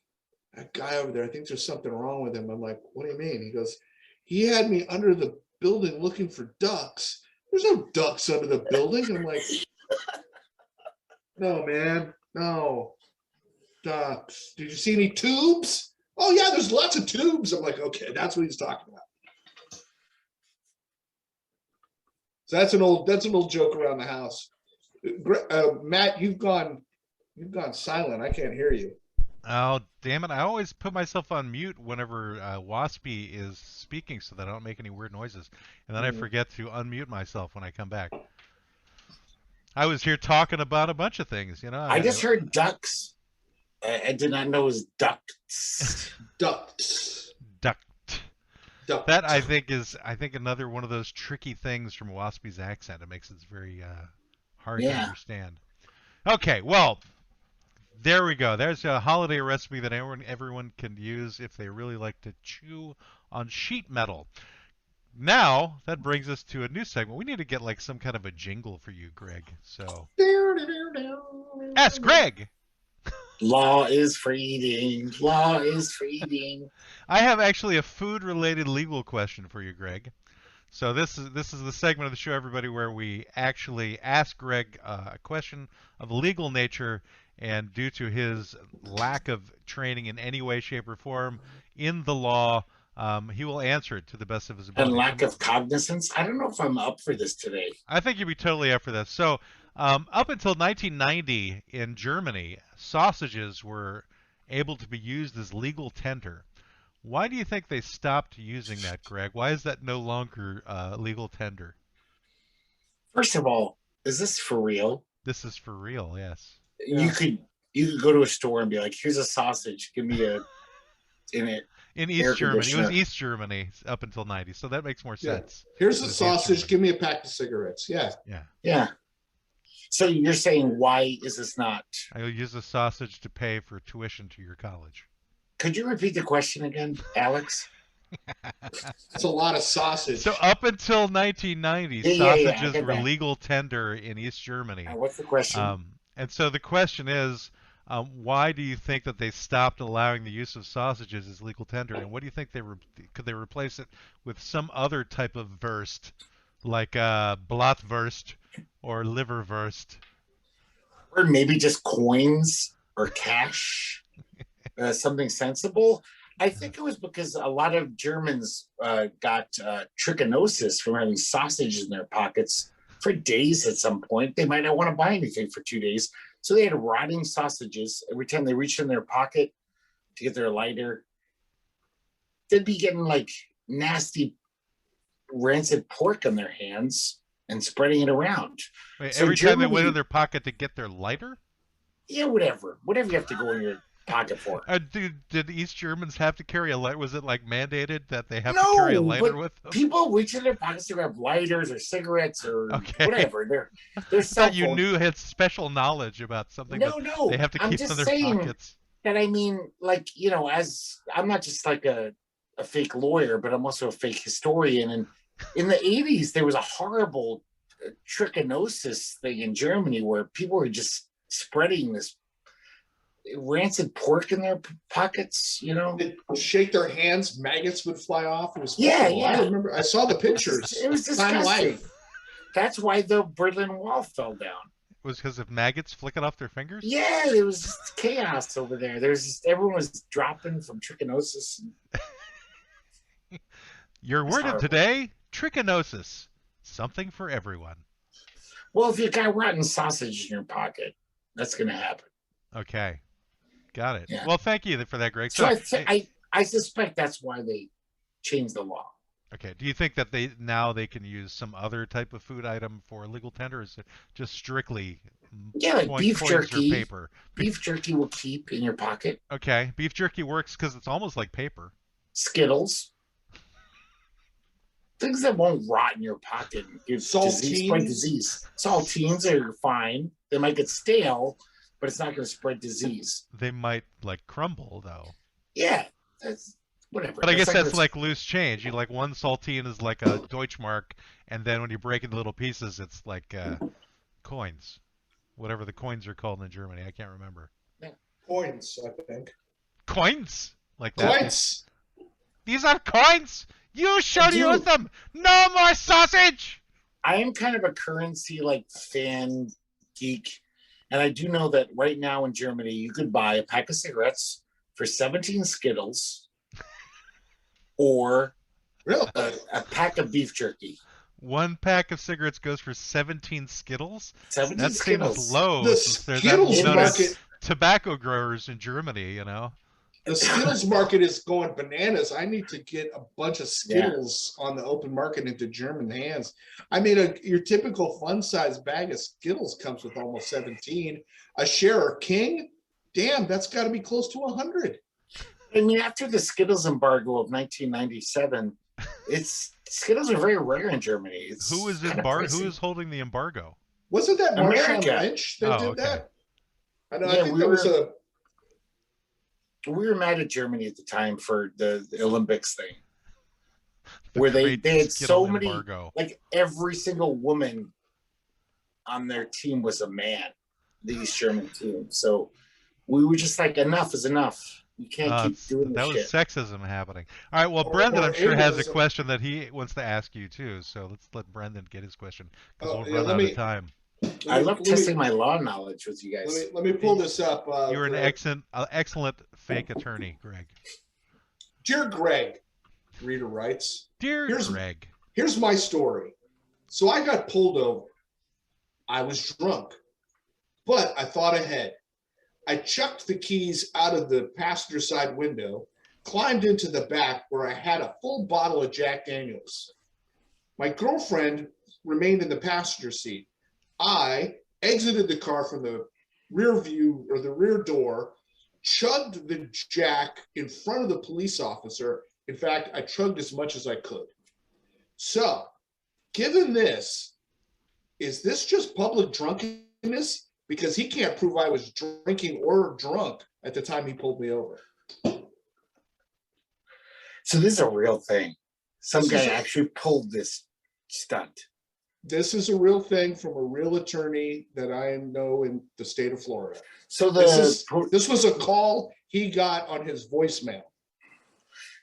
that guy over there, I think there's something wrong with him. I'm like, what do you mean? He goes, he had me under the building looking for ducks. There's no ducks under the building. I'm like, no, man, no. Ducks. Did you see any tubes? Oh, yeah, there's lots of tubes. I'm like, okay, that's what he's talking about. So that's an old joke around the house. Matt, you've gone silent. I can't hear you. Oh, damn it. I always put myself on mute whenever Waspy is speaking so that I don't make any weird noises. And then I forget to unmute myself when I come back. I was here talking about a bunch of things, you know. I just heard ducks. I did not know it was ducts. Ducts. Duct. Duct. That I think is another one of those tricky things from Waspy's accent. It makes it very hard to understand. Okay, well, there we go. There's a holiday recipe that everyone can use if they really like to chew on sheet metal. Now, that brings us to a new segment. We need to get like some kind of a jingle for you, Greg. So, ask Greg. Law is for eating. Law is for eating. I have actually a food-related legal question for you, Greg. So this is the segment of the show, everybody, where we actually ask Greg a question of a legal nature, and due to his lack of training in any way, shape, or form in the law, he will answer it to the best of his ability. And lack of cognizance? I don't know if I'm up for this today. I think you'd be totally up for this. So up until 1990 in Germany, sausages were able to be used as legal tender. Why do you think they stopped using that, Greg? Why is that no longer legal tender? First of all, is this for real? This is for real, yes. You could go to a store and be like, here's a sausage, give me a in East Germany. It was East Germany up until 90, so that makes more sense. Here's a sausage, give me a pack of cigarettes. Yeah. So you're saying, why is this not? I will use a sausage to pay for tuition to your college. Could you repeat the question again, Alex? That's a lot of sausage. So up until 1990, sausages were legal tender in East Germany. What's the question? And so the question is, why do you think that they stopped allowing the use of sausages as legal tender? And what do you think could they replace it with some other type of wurst, like blotwurst or liverwurst? Or maybe just coins or cash, something sensible. I think it was because a lot of Germans got trichinosis from having sausage in their pockets for days at some point. They might not want to buy anything for 2 days. So they had rotting sausages. Every time they reached in their pocket to get their lighter, they'd be getting like nasty rancid pork on their hands and spreading it around. Wait, so every time they went in their pocket to get their lighter? Yeah, whatever you have to go in your pocket for. Did East Germans have to carry a lighter? Was it like mandated that they have to carry a lighter with them? People reach in their pockets to grab lighters or cigarettes or whatever. They're cell phones. You knew had special knowledge about something. They have to keep in their pockets. And I mean, like, you know, as I'm not just like a fake lawyer, but I'm also a fake historian. And in the 80s, there was a horrible trichinosis thing in Germany where people were just spreading this rancid pork in their pockets, you know. They'd shake their hands, maggots would fly off. It was horrible. I remember. I saw the pictures. It was disgusting. That's why the Berlin Wall fell down. It was because of maggots flicking off their fingers? Yeah, there was just chaos over there. Everyone was dropping from trichinosis. Your word of today, trichinosis. Something for everyone. Well, if you got rotten sausage in your pocket, that's going to happen. Okay. Got it. Yeah. Well, thank you for that, Greg. So I suspect that's why they changed the law. Okay. Do you think that they can use some other type of food item for legal tender? Or is it just strictly like beef jerky? Paper? Beef jerky will keep in your pocket. Okay. Beef jerky works because it's almost like paper. Skittles. Things that won't rot in your pocket and give disease. Saltines are fine. They might get stale, but it's not going to spread disease. They might like crumble though. Yeah, that's whatever. But I guess that's like loose change. You like one saltine is like a Deutschmark, and then when you break it into little pieces, it's like coins, whatever the coins are called in Germany. I can't remember. Yeah. Coins, I think. Coins like that. Coins. These are coins. You should use them. No more sausage. I am kind of a currency like fan geek, and I do know that right now in Germany you could buy a pack of cigarettes for 17 Skittles, or a pack of beef jerky. One pack of cigarettes goes for 17 Skittles. 17 that Skittles. Seems low. The There's Skittles market. Tobacco growers in Germany, you know. The Skittles market is going bananas. I need to get a bunch of Skittles on the open market into German hands. I mean, your typical fun-sized bag of Skittles comes with almost 17. A Share King, damn, that's got to be close to 100. I mean, after the Skittles embargo of 1997, Skittles are very rare in Germany. Who is holding the embargo? Wasn't that Marshawn Lynch that did that? I know. I think that was a. We were mad at Germany at the time for the Olympics thing, where they had so many, like every single woman on their team was a man, the East German team. So we were just like, enough is enough. You can't keep doing this shit. That was sexism happening. All right, well, Brendan, I'm sure, has a question that he wants to ask you, too. So let's let Brendan get his question, because we'll run out of time. I love testing my law knowledge with you guys. Let me pull this up. You're an excellent fake attorney, Greg. Dear Greg, reader writes. Dear Greg. Here's my story. So I got pulled over. I was drunk, but I thought ahead. I chucked the keys out of the passenger side window, climbed into the back where I had a full bottle of Jack Daniels. My girlfriend remained in the passenger seat. I exited the car from the rear view or the rear door, chugged the Jack in front of the police officer. In fact, I chugged as much as I could. So, given this, is this just public drunkenness? Because he can't prove I was drinking or drunk at the time he pulled me over. So this is a real thing. Some guy actually pulled this stunt. This is a real thing from a real attorney that I know in the state of Florida. So this was a call he got on his voicemail.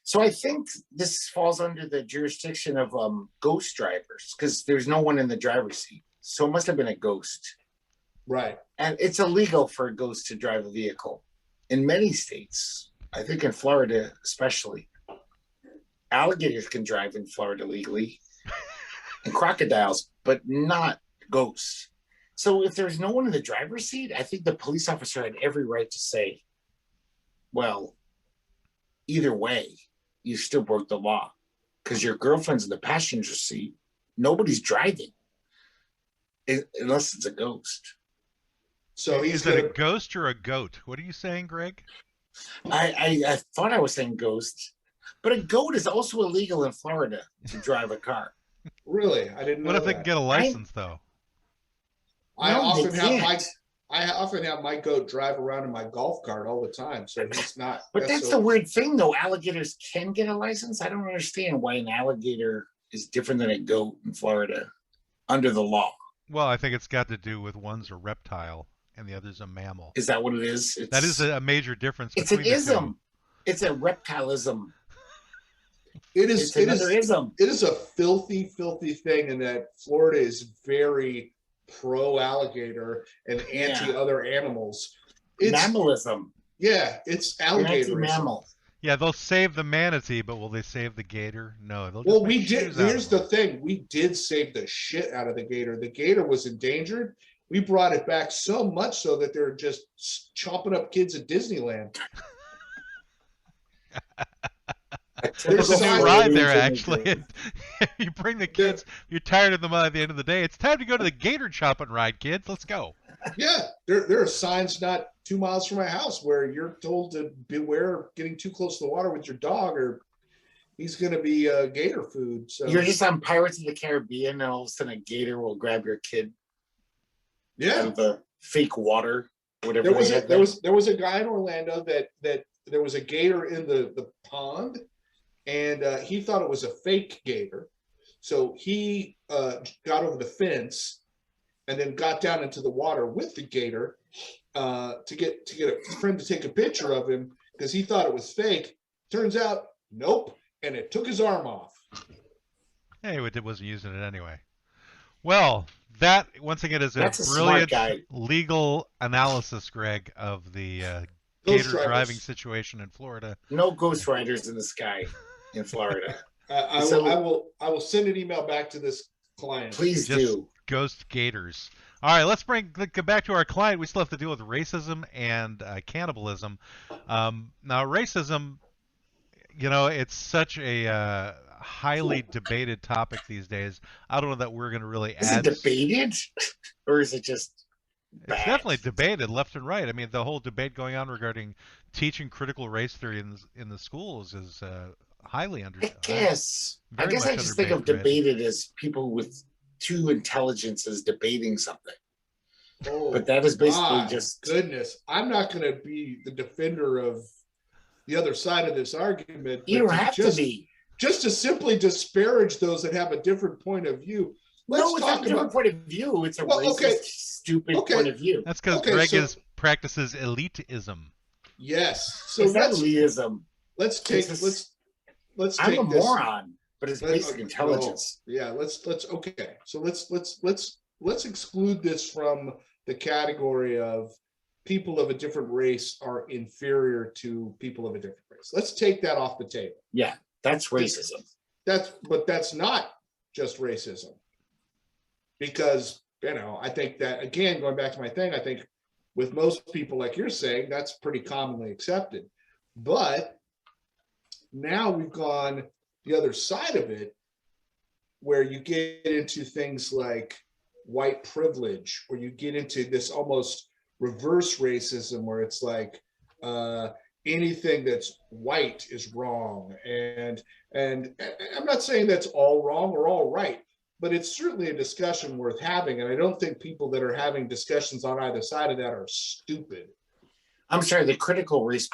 So I think this falls under the jurisdiction of ghost drivers, because there's no one in the driver's seat. So it must have been a ghost. Right. And it's illegal for a ghost to drive a vehicle in many states. I think in Florida especially. Alligators can drive in Florida legally. And crocodiles, but not ghosts. So if there's no one in the driver's seat, I think the police officer had every right to say, well, either way, you still broke the law, because your girlfriend's in the passenger seat. Nobody's driving unless it's a ghost. So is it a ghost or a goat? What are you saying, Greg? I thought I was saying ghost, but a goat is also illegal in Florida to drive a car. Really? I didn't know. What if they can get a license, though? I often have my goat drive around in my golf cart all the time, so he's not. But that's the weird thing, though. Alligators can get a license. I don't understand why an alligator is different than a goat in Florida under the law. Well, I think it's got to do with one's a reptile and the other's a mammal. Is that what it is? That is a major difference. It's an ism. It's a reptilism. It is a filthy, filthy thing in that Florida is very pro alligator and anti other animals. It's mammalism. Yeah, it's alligator mammal. Yeah, they'll save the manatee, but will they save the gator? No. Well, we did. Here's the thing: we did save the shit out of the gator. The gator was endangered. We brought it back so much so that they're just chopping up kids at Disneyland. There's a new ride there, actually. You bring the kids, you're tired of them at the end of the day. It's time to go to the gator chopping ride, kids. Let's go. Yeah, there are signs not 2 miles from my house where you're told to beware of getting too close to the water with your dog, or he's going to be gator food. So you're just on Pirates of the Caribbean, and all of a sudden a gator will grab your kid. Yeah, out of the fake water, whatever. There was a guy in Orlando that there was a gator in the pond. and he thought it was a fake gator. So he got over the fence and then got down into the water with the gator to get a friend to take a picture of him because he thought it was fake. Turns out, nope, and it took his arm off. Hey, it wasn't using it anyway. Well, that once again is a brilliant legal analysis, Greg, of the gator driving situation in Florida. No ghost riders in the sky in Florida. I will send an email back to this client. Please do. Ghost gators. All right, let's get back to our client. We still have to deal with racism and cannibalism. Now, racism, it's such a highly debated topic these days. I don't know that we're going to really add. Is it debated, or is it just bad? It's definitely debated left and right. I mean, the whole debate going on regarding teaching critical race theory in the schools is highly under. I guess I just think of debated as people with two intelligences debating something. Oh, but that is basically just goodness. I'm not going to be the defender of the other side of this argument. You don't have to be. Just to simply disparage those that have a different point of view. No, it's not a different point of view. It's a racist, stupid point of view. That's because Greg practices elitism. Yes. So it's not elitism. Let's take this. I'm a moron, but it's basic intelligence. Yeah. So let's exclude this from the category of people of a different race are inferior to people of a different race. Let's take that off the table. Yeah. That's racism. But that's not just racism. Because, I think that, again, going back to my thing, I think with most people, like you're saying, that's pretty commonly accepted. But now we've gone the other side of it, where you get into things like white privilege, or you get into this almost reverse racism where it's like, anything that's white is wrong, and I'm not saying that's all wrong or all right, but it's certainly a discussion worth having. And I don't think people that are having discussions on either side of that are stupid. I'm sorry, the critical race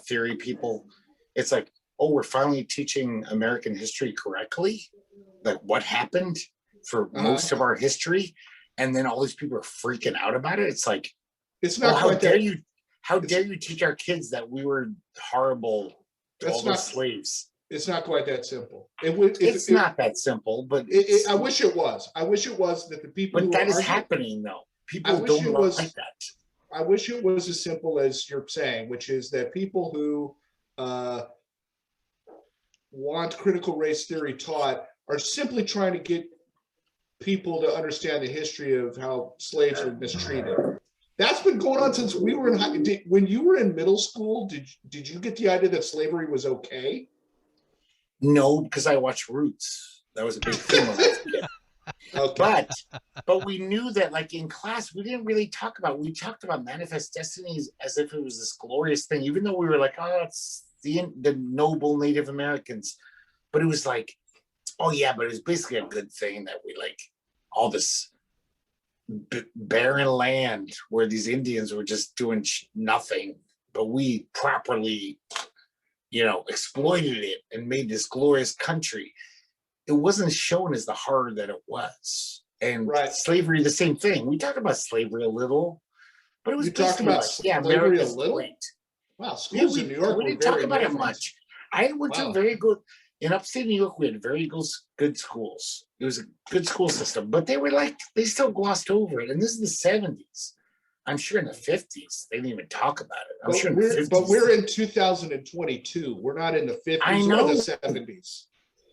theory people, it's like, oh, we're finally teaching American history correctly, like what happened for most of our history, and then all these people are freaking out about it. It's like, it's not. How dare you teach our kids that we were horrible to all those slaves? It's not quite that simple. It's not that simple, but I wish it was. I wish it was that the people. But that is happening, though. People don't like that. I wish it was as simple as you're saying, which is that people who want critical race theory taught are simply trying to get people to understand the history of how slaves were mistreated. That's been going on since we were when you were in middle school. Did you get the idea that slavery was okay? No, because I watched Roots. That was a big thing. Okay. But we knew that, like in class, we talked about manifest destinies as if it was this glorious thing, even though we were like, oh, it's the noble Native Americans. But it was like, oh yeah, but it was basically a good thing that we like all this barren land where these Indians were just doing nothing, but we properly, exploited it and made this glorious country. It wasn't shown as the horror that it was. And slavery, the same thing. We talked about slavery a little, but it was slavery a little. Wow, schools in New York. We didn't talk about it much. I went to very good. In upstate New York, we had very good schools. It was a good school system, but they still glossed over it. And this is the 70s. I'm sure in the 50s, they didn't even talk about it. But we're in 2022. We're not in the 50s or the 70s.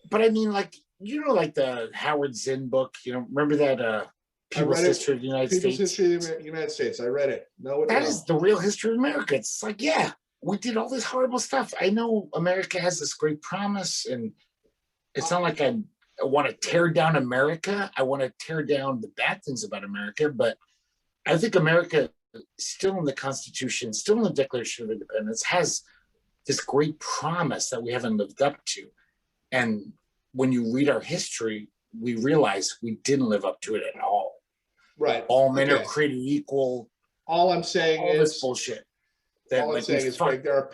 But I mean, like the Howard Zinn book, remember that People's History of the United States? People's History of the United States. I read it. That is the real history of America. It's like, yeah. We did all this horrible stuff. I know America has this great promise, and it's not like I want to tear down America. I want to tear down the bad things about America, but I think America, still in the Constitution, still in the Declaration of Independence, has this great promise that we haven't lived up to. And when you read our history, we realize we didn't live up to it at all. Right. All men are created equal. All I'm saying is this bullshit. All I'm saying is, Greg, there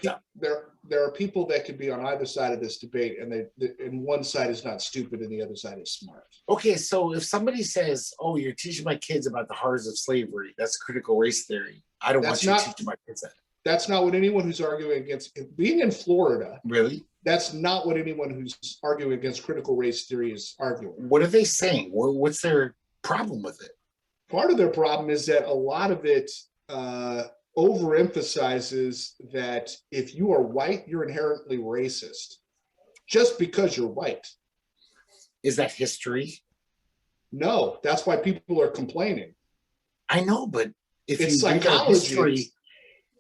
there are people that could be on either side of this debate, and one side is not stupid and the other side is smart. Okay, so if somebody says, "Oh, you're teaching my kids about the horrors of slavery," that's critical race theory. I don't want you teaching my kids that. That's not what anyone who's arguing against being in Florida. Really? That's not what anyone who's arguing against critical race theory is arguing. What are they saying? What's their problem with it? Part of their problem is that a lot of it overemphasizes that if you are white, you're inherently racist just because you're white. Is that history? No, that's why people are complaining. I know, but if it's you read our psychology. history,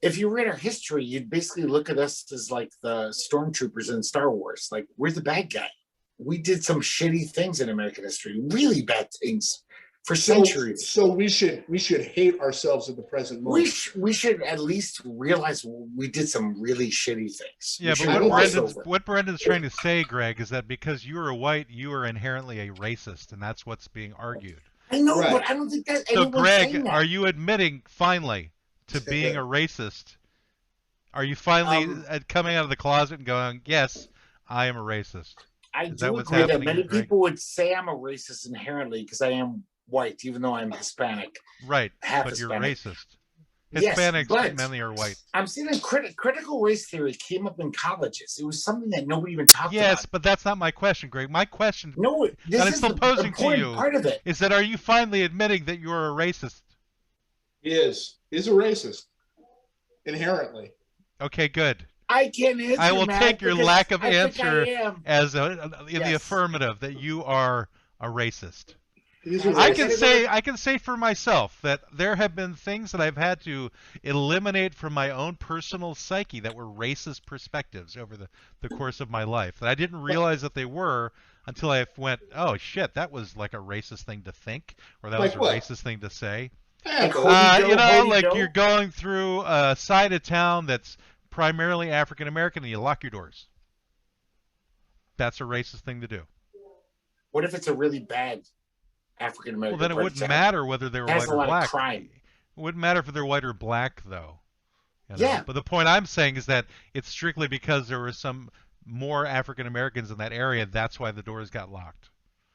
if you read our history, you'd basically look at us as like the stormtroopers in Star Wars. Like, we're the bad guy. We did some shitty things in American history, really bad things for centuries. So we should hate ourselves at the present moment. We should at least realize we did some really shitty things. Yeah, but what Brendan's trying to say, Greg, is that because you are white, you are inherently a racist, and that's what's being argued. I know, right. But I don't think that. So, Greg, are you admitting finally to being a racist? Are you finally coming out of the closet and going, "Yes, I am a racist"? I do agree that many people would say I'm a racist inherently because I am white, even though I'm Hispanic. Right, but Hispanic. You're racist. Hispanics mainly are white. I'm saying that critical race theory came up in colleges. It was something that nobody even talked about. Yes, but that's not my question, Greg. My question that I'm still posing to you part of it. Is that are you finally admitting that you're a racist? He is. He's a racist. Inherently. Okay, good. I can't answer. I will take your lack of answer as the affirmative that you are a racist. I can say for myself that there have been things that I've had to eliminate from my own personal psyche that were racist perspectives over the course of my life that I didn't realize that they were until I went, oh shit, that was like a racist thing to think, or that was a racist thing to say. You're going through a side of town that's primarily African American and you lock your doors. That's a racist thing to do. What if it's a really bad African American? Well, then it wouldn't matter whether they were white or black. It wouldn't matter if they're white or black, though. Yeah. But the point I'm saying is that it's strictly because there were some more African Americans in that area. That's why the doors got locked.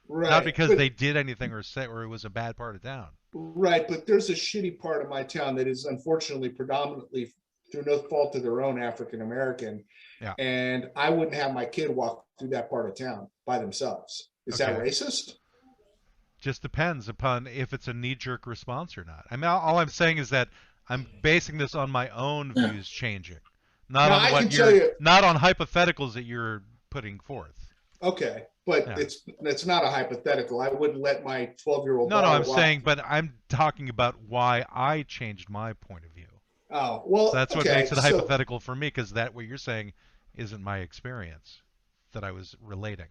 Right. Not because they did anything or it was a bad part of town. Right, but there's a shitty part of my town that is unfortunately predominantly through no fault of their own African American. Yeah. And I wouldn't have my kid walk through that part of town by themselves. Is that racist? Just depends upon if it's a knee-jerk response or not. I mean, all I'm saying is that I'm basing this on my own views changing, not on hypotheticals that you're putting forth. Okay, but it's not a hypothetical. I wouldn't let my 12-year-old. No, I'm saying, but I'm talking about why I changed my point of view. Oh, well, that's what makes it hypothetical for me, because that what you're saying isn't my experience that I was relating.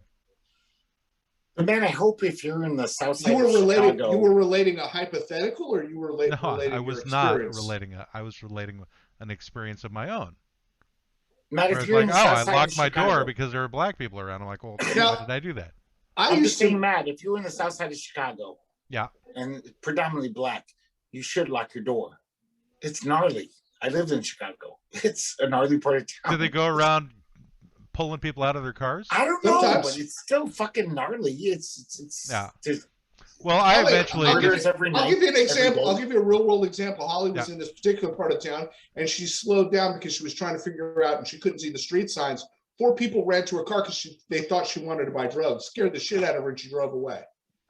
But man, I hope if you're in the south side of Chicago, you were relating a hypothetical, or you were relating? No, I was not relating. I was relating an experience of my own. Matt, if you're in the south side I locked my door because there were black people around. I'm like, well, why did I do that? I'm just saying, Matt, if you're in the south side of Chicago, and predominantly black, you should lock your door. It's gnarly. I lived in Chicago. It's a gnarly part of town. Do they go around pulling people out of their cars? I don't know, but it's still fucking gnarly. It's well, I eventually I'll give you an example. I'll give you a real world example. Holly was in this particular part of town, and she slowed down because she was trying to figure out, and she couldn't see the street signs. 4 people ran to her car because they thought she wanted to buy drugs. Scared the shit out of her, and she drove away.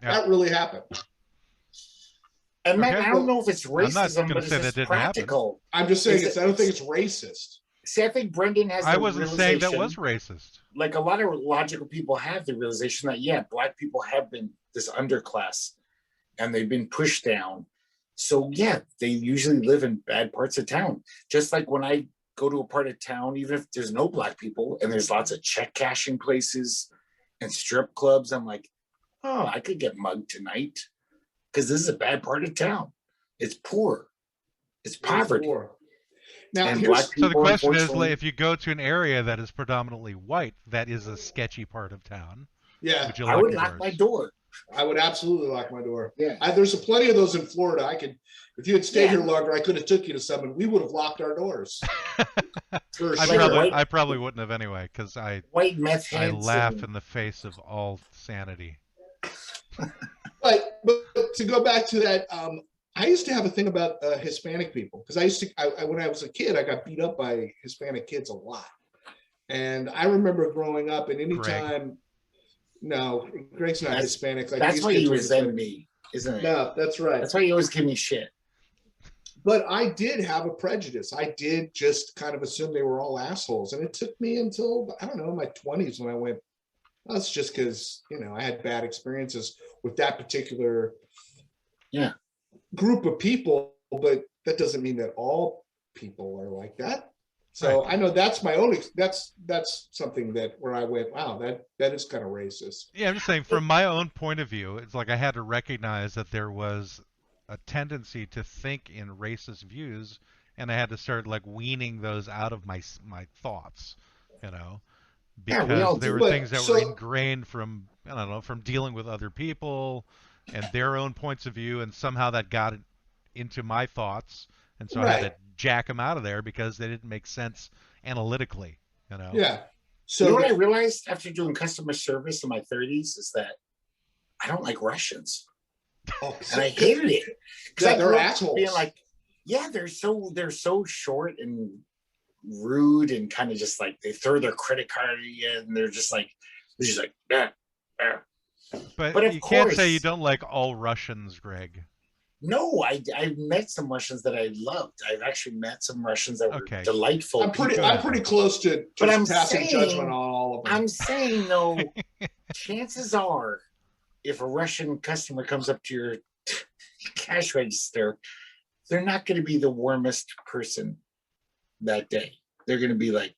That really happened. And man, I don't know if it's racism, but it's just practical. I'm just saying I don't think it's racist. See, I think Brendan has. I wasn't saying that was racist. Like a lot of logical people have the realization that black people have been this underclass, and they've been pushed down. So they usually live in bad parts of town. Just like when I go to a part of town, even if there's no black people and there's lots of check cashing places and strip clubs, I'm like, oh, I could get mugged tonight because this is a bad part of town. It's poor. It's poverty. Now, so the question is, if you go to an area that is predominantly white, that is a sketchy part of town. Yeah, I would lock my door. I would absolutely lock my door. Yeah. There's plenty of those in Florida. If you had stayed here longer, I could have took you to some, and we would have locked our doors. I probably wouldn't have anyway, because white meth I heads laugh in the face of all sanity. But to go back to that, I used to have a thing about Hispanic people, because when I was a kid, I got beat up by Hispanic kids a lot. And I remember growing up, and anytime, no, Greg's not Hispanic. Like, that's why you resent me, isn't it? No, that's right. That's why you always give me shit. But I did have a prejudice. I did just kind of assume they were all assholes. And it took me until, I don't know, my 20s when I went, well, that's just because, I had bad experiences with that particular group of people. But that doesn't mean that all people are like that. So I know that's my own, that's something where I went, wow, that is kind of racist. Yeah, I'm just saying, from my own point of view, it's like I had to recognize that there was a tendency to think in racist views, and I had to start like weaning those out of my thoughts, because there were things that were ingrained from, I don't know, from dealing with other people and their own points of view, and somehow that got into my thoughts, and so I had to jack them out of there because they didn't make sense analytically, Yeah. So what I realized after doing customer service in my 30s is that I don't like Russians. And I hated it. Yeah, they're assholes. Being like, they're so short and rude, and kind of just like they throw their credit card at you, and they're just like, But you can't say you don't like all Russians, Greg. No, I've met some Russians that I loved. I've actually met some Russians that were delightful. I'm pretty close to passing judgment on all of them. I'm saying though, chances are, if a Russian customer comes up to your cash register, they're not going to be the warmest person that day. They're going to be like,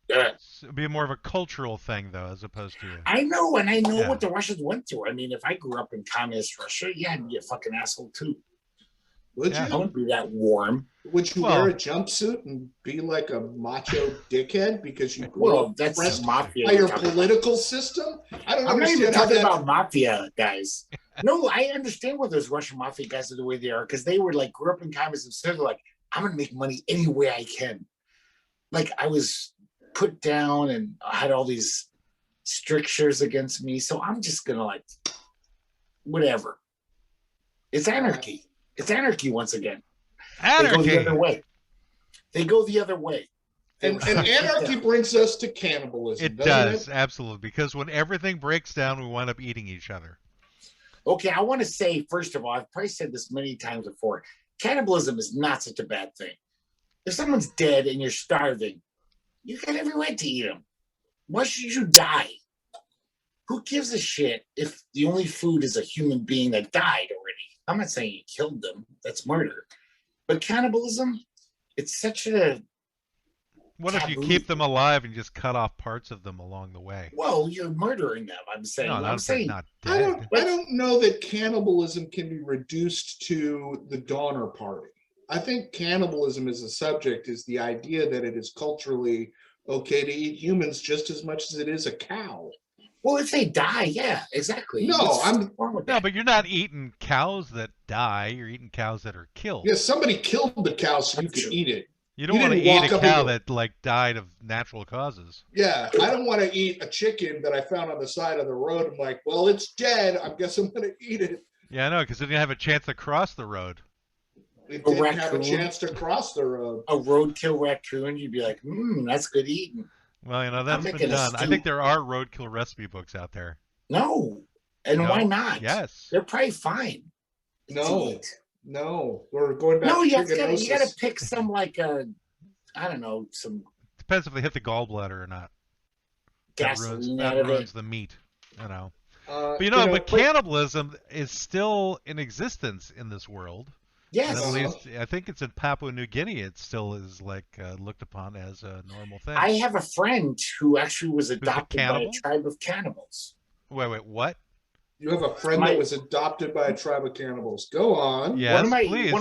it'd be more of a cultural thing, though, as opposed to. I know, and I know what the Russians went through. I mean, if I grew up in communist Russia, I'd be a fucking asshole too. Would you? I wouldn't be that warm. Would you wear a jumpsuit and be like a macho dickhead because you grew that's mafia by your political system? I'm not even talking about mafia guys. No, I understand what those Russian mafia guys are the way they are, because they were like grew up in communism, so they're like, I'm gonna make money any way I can. Like I was put down and I had all these strictures against me, so I'm just gonna like whatever. It's anarchy. It's anarchy once again. Anarchy. They go the other way. They go the other way. And anarchy brings us to cannibalism. It does, absolutely. Because when everything breaks down, we wind up eating each other. Okay, I want to say, first of all, I've probably said this many times before, cannibalism is not such a bad thing. If someone's dead and you're starving, you got every right to eat them. Why should you die? Who gives a shit if the only food is a human being that died already? I'm not saying you killed them. That's murder. But cannibalism, it's such a What if you keep them alive and just cut off parts of them along the way? Well, you're murdering them. I'm saying. No, I'm saying not dead. I don't know that cannibalism can be reduced to the Donner Party. I think cannibalism as a subject is the idea that it is culturally okay to eat humans just as much as it is a cow. Well, if they die, yeah, exactly. No, but you're not eating cows that die. You're eating cows that are killed. Yeah, somebody killed the cow so you could eat it. You don't want to eat a cow that like died of natural causes. Yeah, I don't want to eat a chicken that I found on the side of the road. I'm like, well, it's dead. I guess I'm going to eat it. Yeah, I know, because it didn't have a chance to cross the road. It didn't have a chance to cross the road. A roadkill raccoon, you'd be like, that's good eating. Well, that's been done. I think there are roadkill recipe books out there. No. And why not? Yes. They're probably fine. No. We're going back to you got to pick some like I don't know, some... Depends if they hit the gallbladder or not. Gasoline that ruins the meat, But cannibalism is still in existence in this world. Yes. And at least, I think it's in Papua New Guinea. It still is like looked upon as a normal thing. I have a friend who actually was adopted by a tribe of cannibals. Wait, what? You have a friend that was adopted by a tribe of cannibals. Go on. Yes, one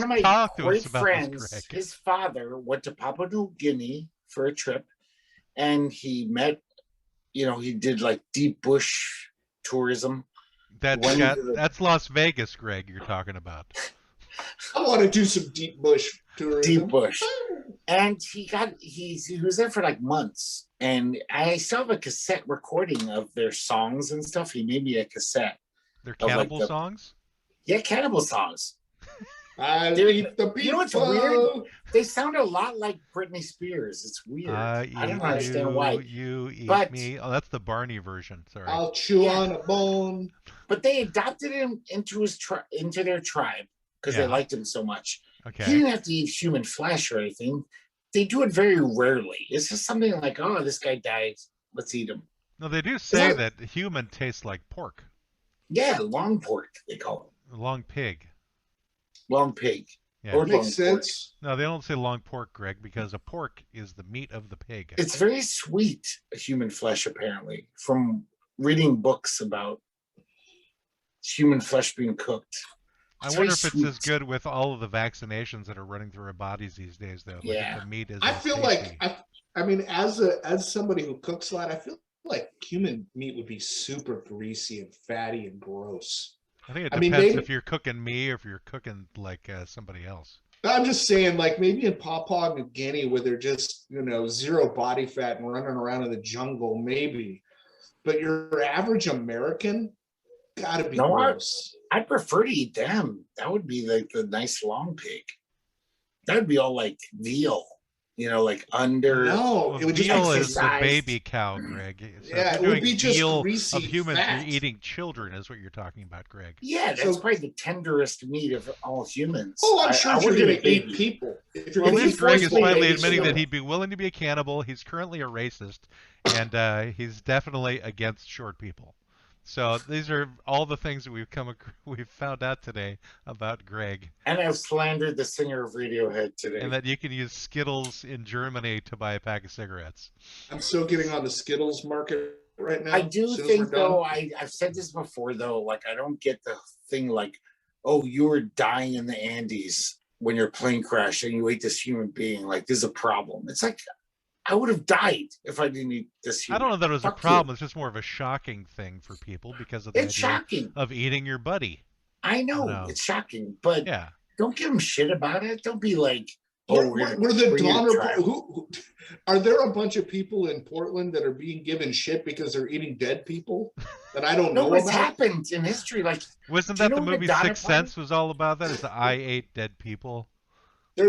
of my great friends, this, his father went to Papua New Guinea for a trip, and he met, he did like deep bush tourism, That's Las Vegas, Greg. You're talking about. I want to do some deep bush tourism. Deep bush. And he was there for like months. And I still have a cassette recording of their songs and stuff. He made me a cassette. They're cannibal songs? Yeah, cannibal songs. I eat the people. You know what's weird? They sound a lot like Britney Spears. It's weird. I don't understand why. You eat me. Oh, that's the Barney version. Sorry. I'll chew on a bone. But they adopted him into their tribe because they liked him so much. Okay. He didn't have to eat human flesh or anything. They do it very rarely. It's just something like, oh, this guy died. Let's eat him. No, they do say that human tastes like pork. Yeah, long pork, they call it. Long pig. Long pig. Yeah. Or makes sense. No, they don't say long pork, Greg, because a pork is the meat of the pig. It's very sweet, human flesh, apparently, from reading books about human flesh being cooked. I wonder if it's as good with all of the vaccinations that are running through our bodies these days, though. Yeah. The meat is. I feel tasty. I mean, as somebody who cooks a lot, I feel like human meat would be super greasy and fatty and gross. I think it depends if you're cooking me or if you're cooking like somebody else. I'm just saying, like maybe in Papua New Guinea, where they're just zero body fat and running around in the jungle, maybe. But your average American, gotta be gross. I'd prefer to eat them. That would be like the nice long pig. That would be all like veal, like under. No, it would just veal is the baby cow, Greg. So yeah, it would be just veal greasy of humans. fat. You're eating children, is what you're talking about, Greg. Yeah, that's probably the tenderest meat of all humans. Oh, I'm sure you're going to eat people. Well, this Greg is finally admitting that he'd be willing to be a cannibal. He's currently a racist, and he's definitely against short people. So these are all the things that we've found out today about Greg. And I've slandered the singer of Radiohead today. And that you can use Skittles in Germany to buy a pack of cigarettes. I'm still getting on the Skittles market right now. I do think, though, I've said this before, though, like I don't get the thing like, oh, you were dying in the Andes when your plane crashed and you ate this human being. Like, this is a problem. It's like, I would have died if I didn't eat this human. I don't know that it was a problem. It's just more of a shocking thing for people because of the idea of eating your buddy. I know. It's shocking, but don't give them shit about it. Don't be like, oh, we're the Donner. Are there a bunch of people in Portland that are being given shit because they're eating dead people that I don't know about? It's happened in history. Like, wasn't that the movie Sixth Sense was all about? That is the I ate dead people. There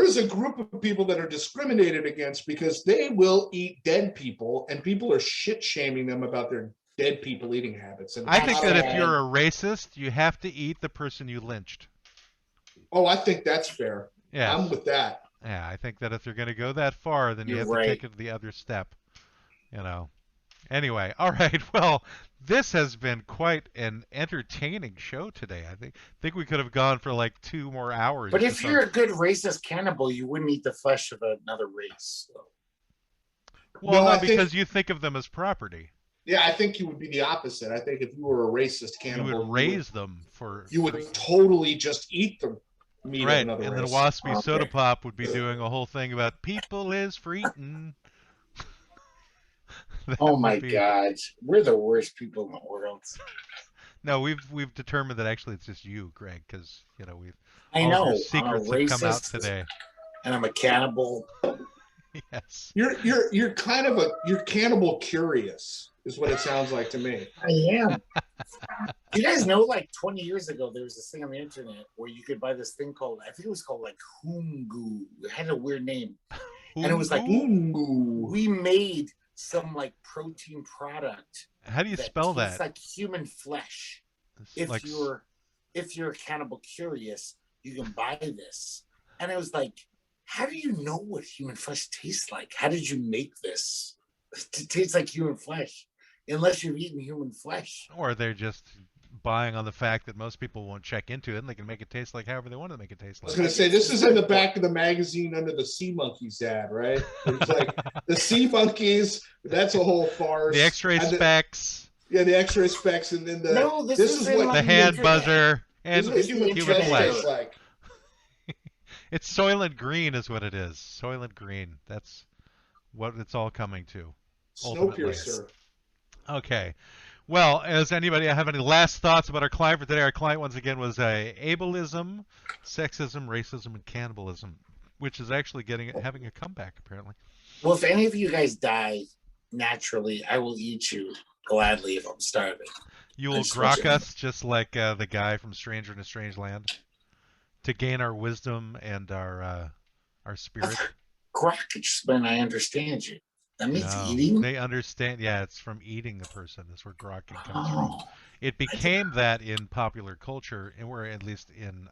is a group of people that are discriminated against because they will eat dead people, and people are shit shaming them about their dead people eating habits. And I think that if you're a racist, you have to eat the person you lynched. Oh, I think that's fair. Yeah, I'm with that. Yeah, I think that if you're going to go that far, then you have to take it to the other step. Anyway, all right. Well, this has been quite an entertaining show today. I think we could have gone for like 2 more hours. But if you're a good racist cannibal, you wouldn't eat the flesh of another race. So. Well, no, because you think of them as property. Yeah, I think you would be the opposite. I think if you were a racist cannibal, you would raise them for. You would totally just eat the meat of another race. And then Waspy Soda Pop would be doing a whole thing about people is freetin'. Oh my God, we're the worst people in the world. No, we've determined that actually it's just you, Greg, because I know secrets have come out today. And I'm a cannibal. Yes. You're kind of you're cannibal curious, is what it sounds like to me. I am. You guys know, like 20 years ago, there was this thing on the internet where you could buy this thing called, I think it was called like Hungu. It had a weird name. And it was like, we made some like protein product. How do you spell that? It's like human flesh. If you're a cannibal curious, you can buy this. And it was like, how do you know what human flesh tastes like? How did you make this to taste like human flesh? Unless you've eaten human flesh. Or they're just buying on the fact that most people won't check into it and they can make it taste like however they want to make it taste like. I was going to say, this is in the back of the magazine under the Sea Monkees ad, right? It's like the Sea Monkees, that's a whole farce. The X-ray specs. Yeah, the X-ray specs, and then this is what the hand buzzer and human flesh like. It's Soylent Green is what it is. Soylent Green. That's what it's all coming to. Snowpiercer. Okay. Well, as anybody have any last thoughts about our client for today? Our client once again was ableism, sexism, racism, and cannibalism, which is actually having a comeback apparently. Well, if any of you guys die naturally, I will eat you gladly if I'm starving. You will grok us just like the guy from Stranger in a Strange Land to gain our wisdom and our spirit. Grok just when I understand you. That means eating? They understand. Yeah, it's from eating the person. That's where grokking comes from. It became that in popular culture, and we're at least in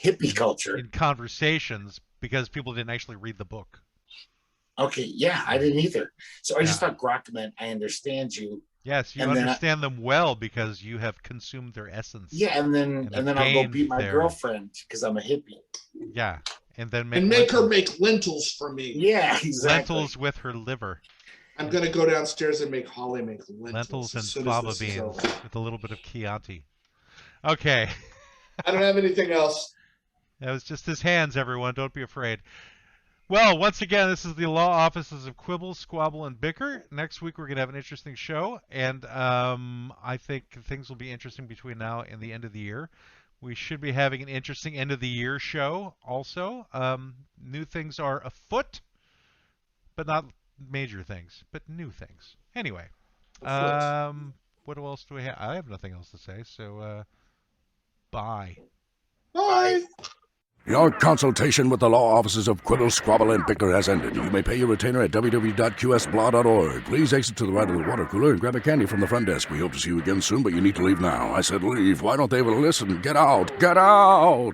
hippie culture. In conversations, because people didn't actually read the book. Okay, yeah, I didn't either. So I just thought grok meant I understand you. Yes, you understand them well because you have consumed their essence. Yeah, and then I'll go beat my girlfriend because I'm a hippie. Yeah. And then make her make lentils for me. Yeah, exactly. Lentils with her liver. I'm gonna go downstairs and make Holly make lentils and fava beans with a little bit of Chianti. Okay. I don't have anything else. That was just his hands, everyone. Don't be afraid. Well, once again, this is the Law Offices of Quibble, Squabble, and Bicker. Next week we're going to have an interesting show, and I think things will be interesting between now and the end of the year. We should be having an interesting end-of-the-year show also. New things are afoot, but not major things, but new things. Anyway, what else do we have? I have nothing else to say, so bye. Bye. Your consultation with the Law Offices of Quibble, Squabble, and Bicker has ended. You may pay your retainer at www.qsblaw.org. Please exit to the right of the water cooler and grab a candy from the front desk. We hope to see you again soon, but you need to leave now. I said leave. Why don't they ever listen? Get out! Get out!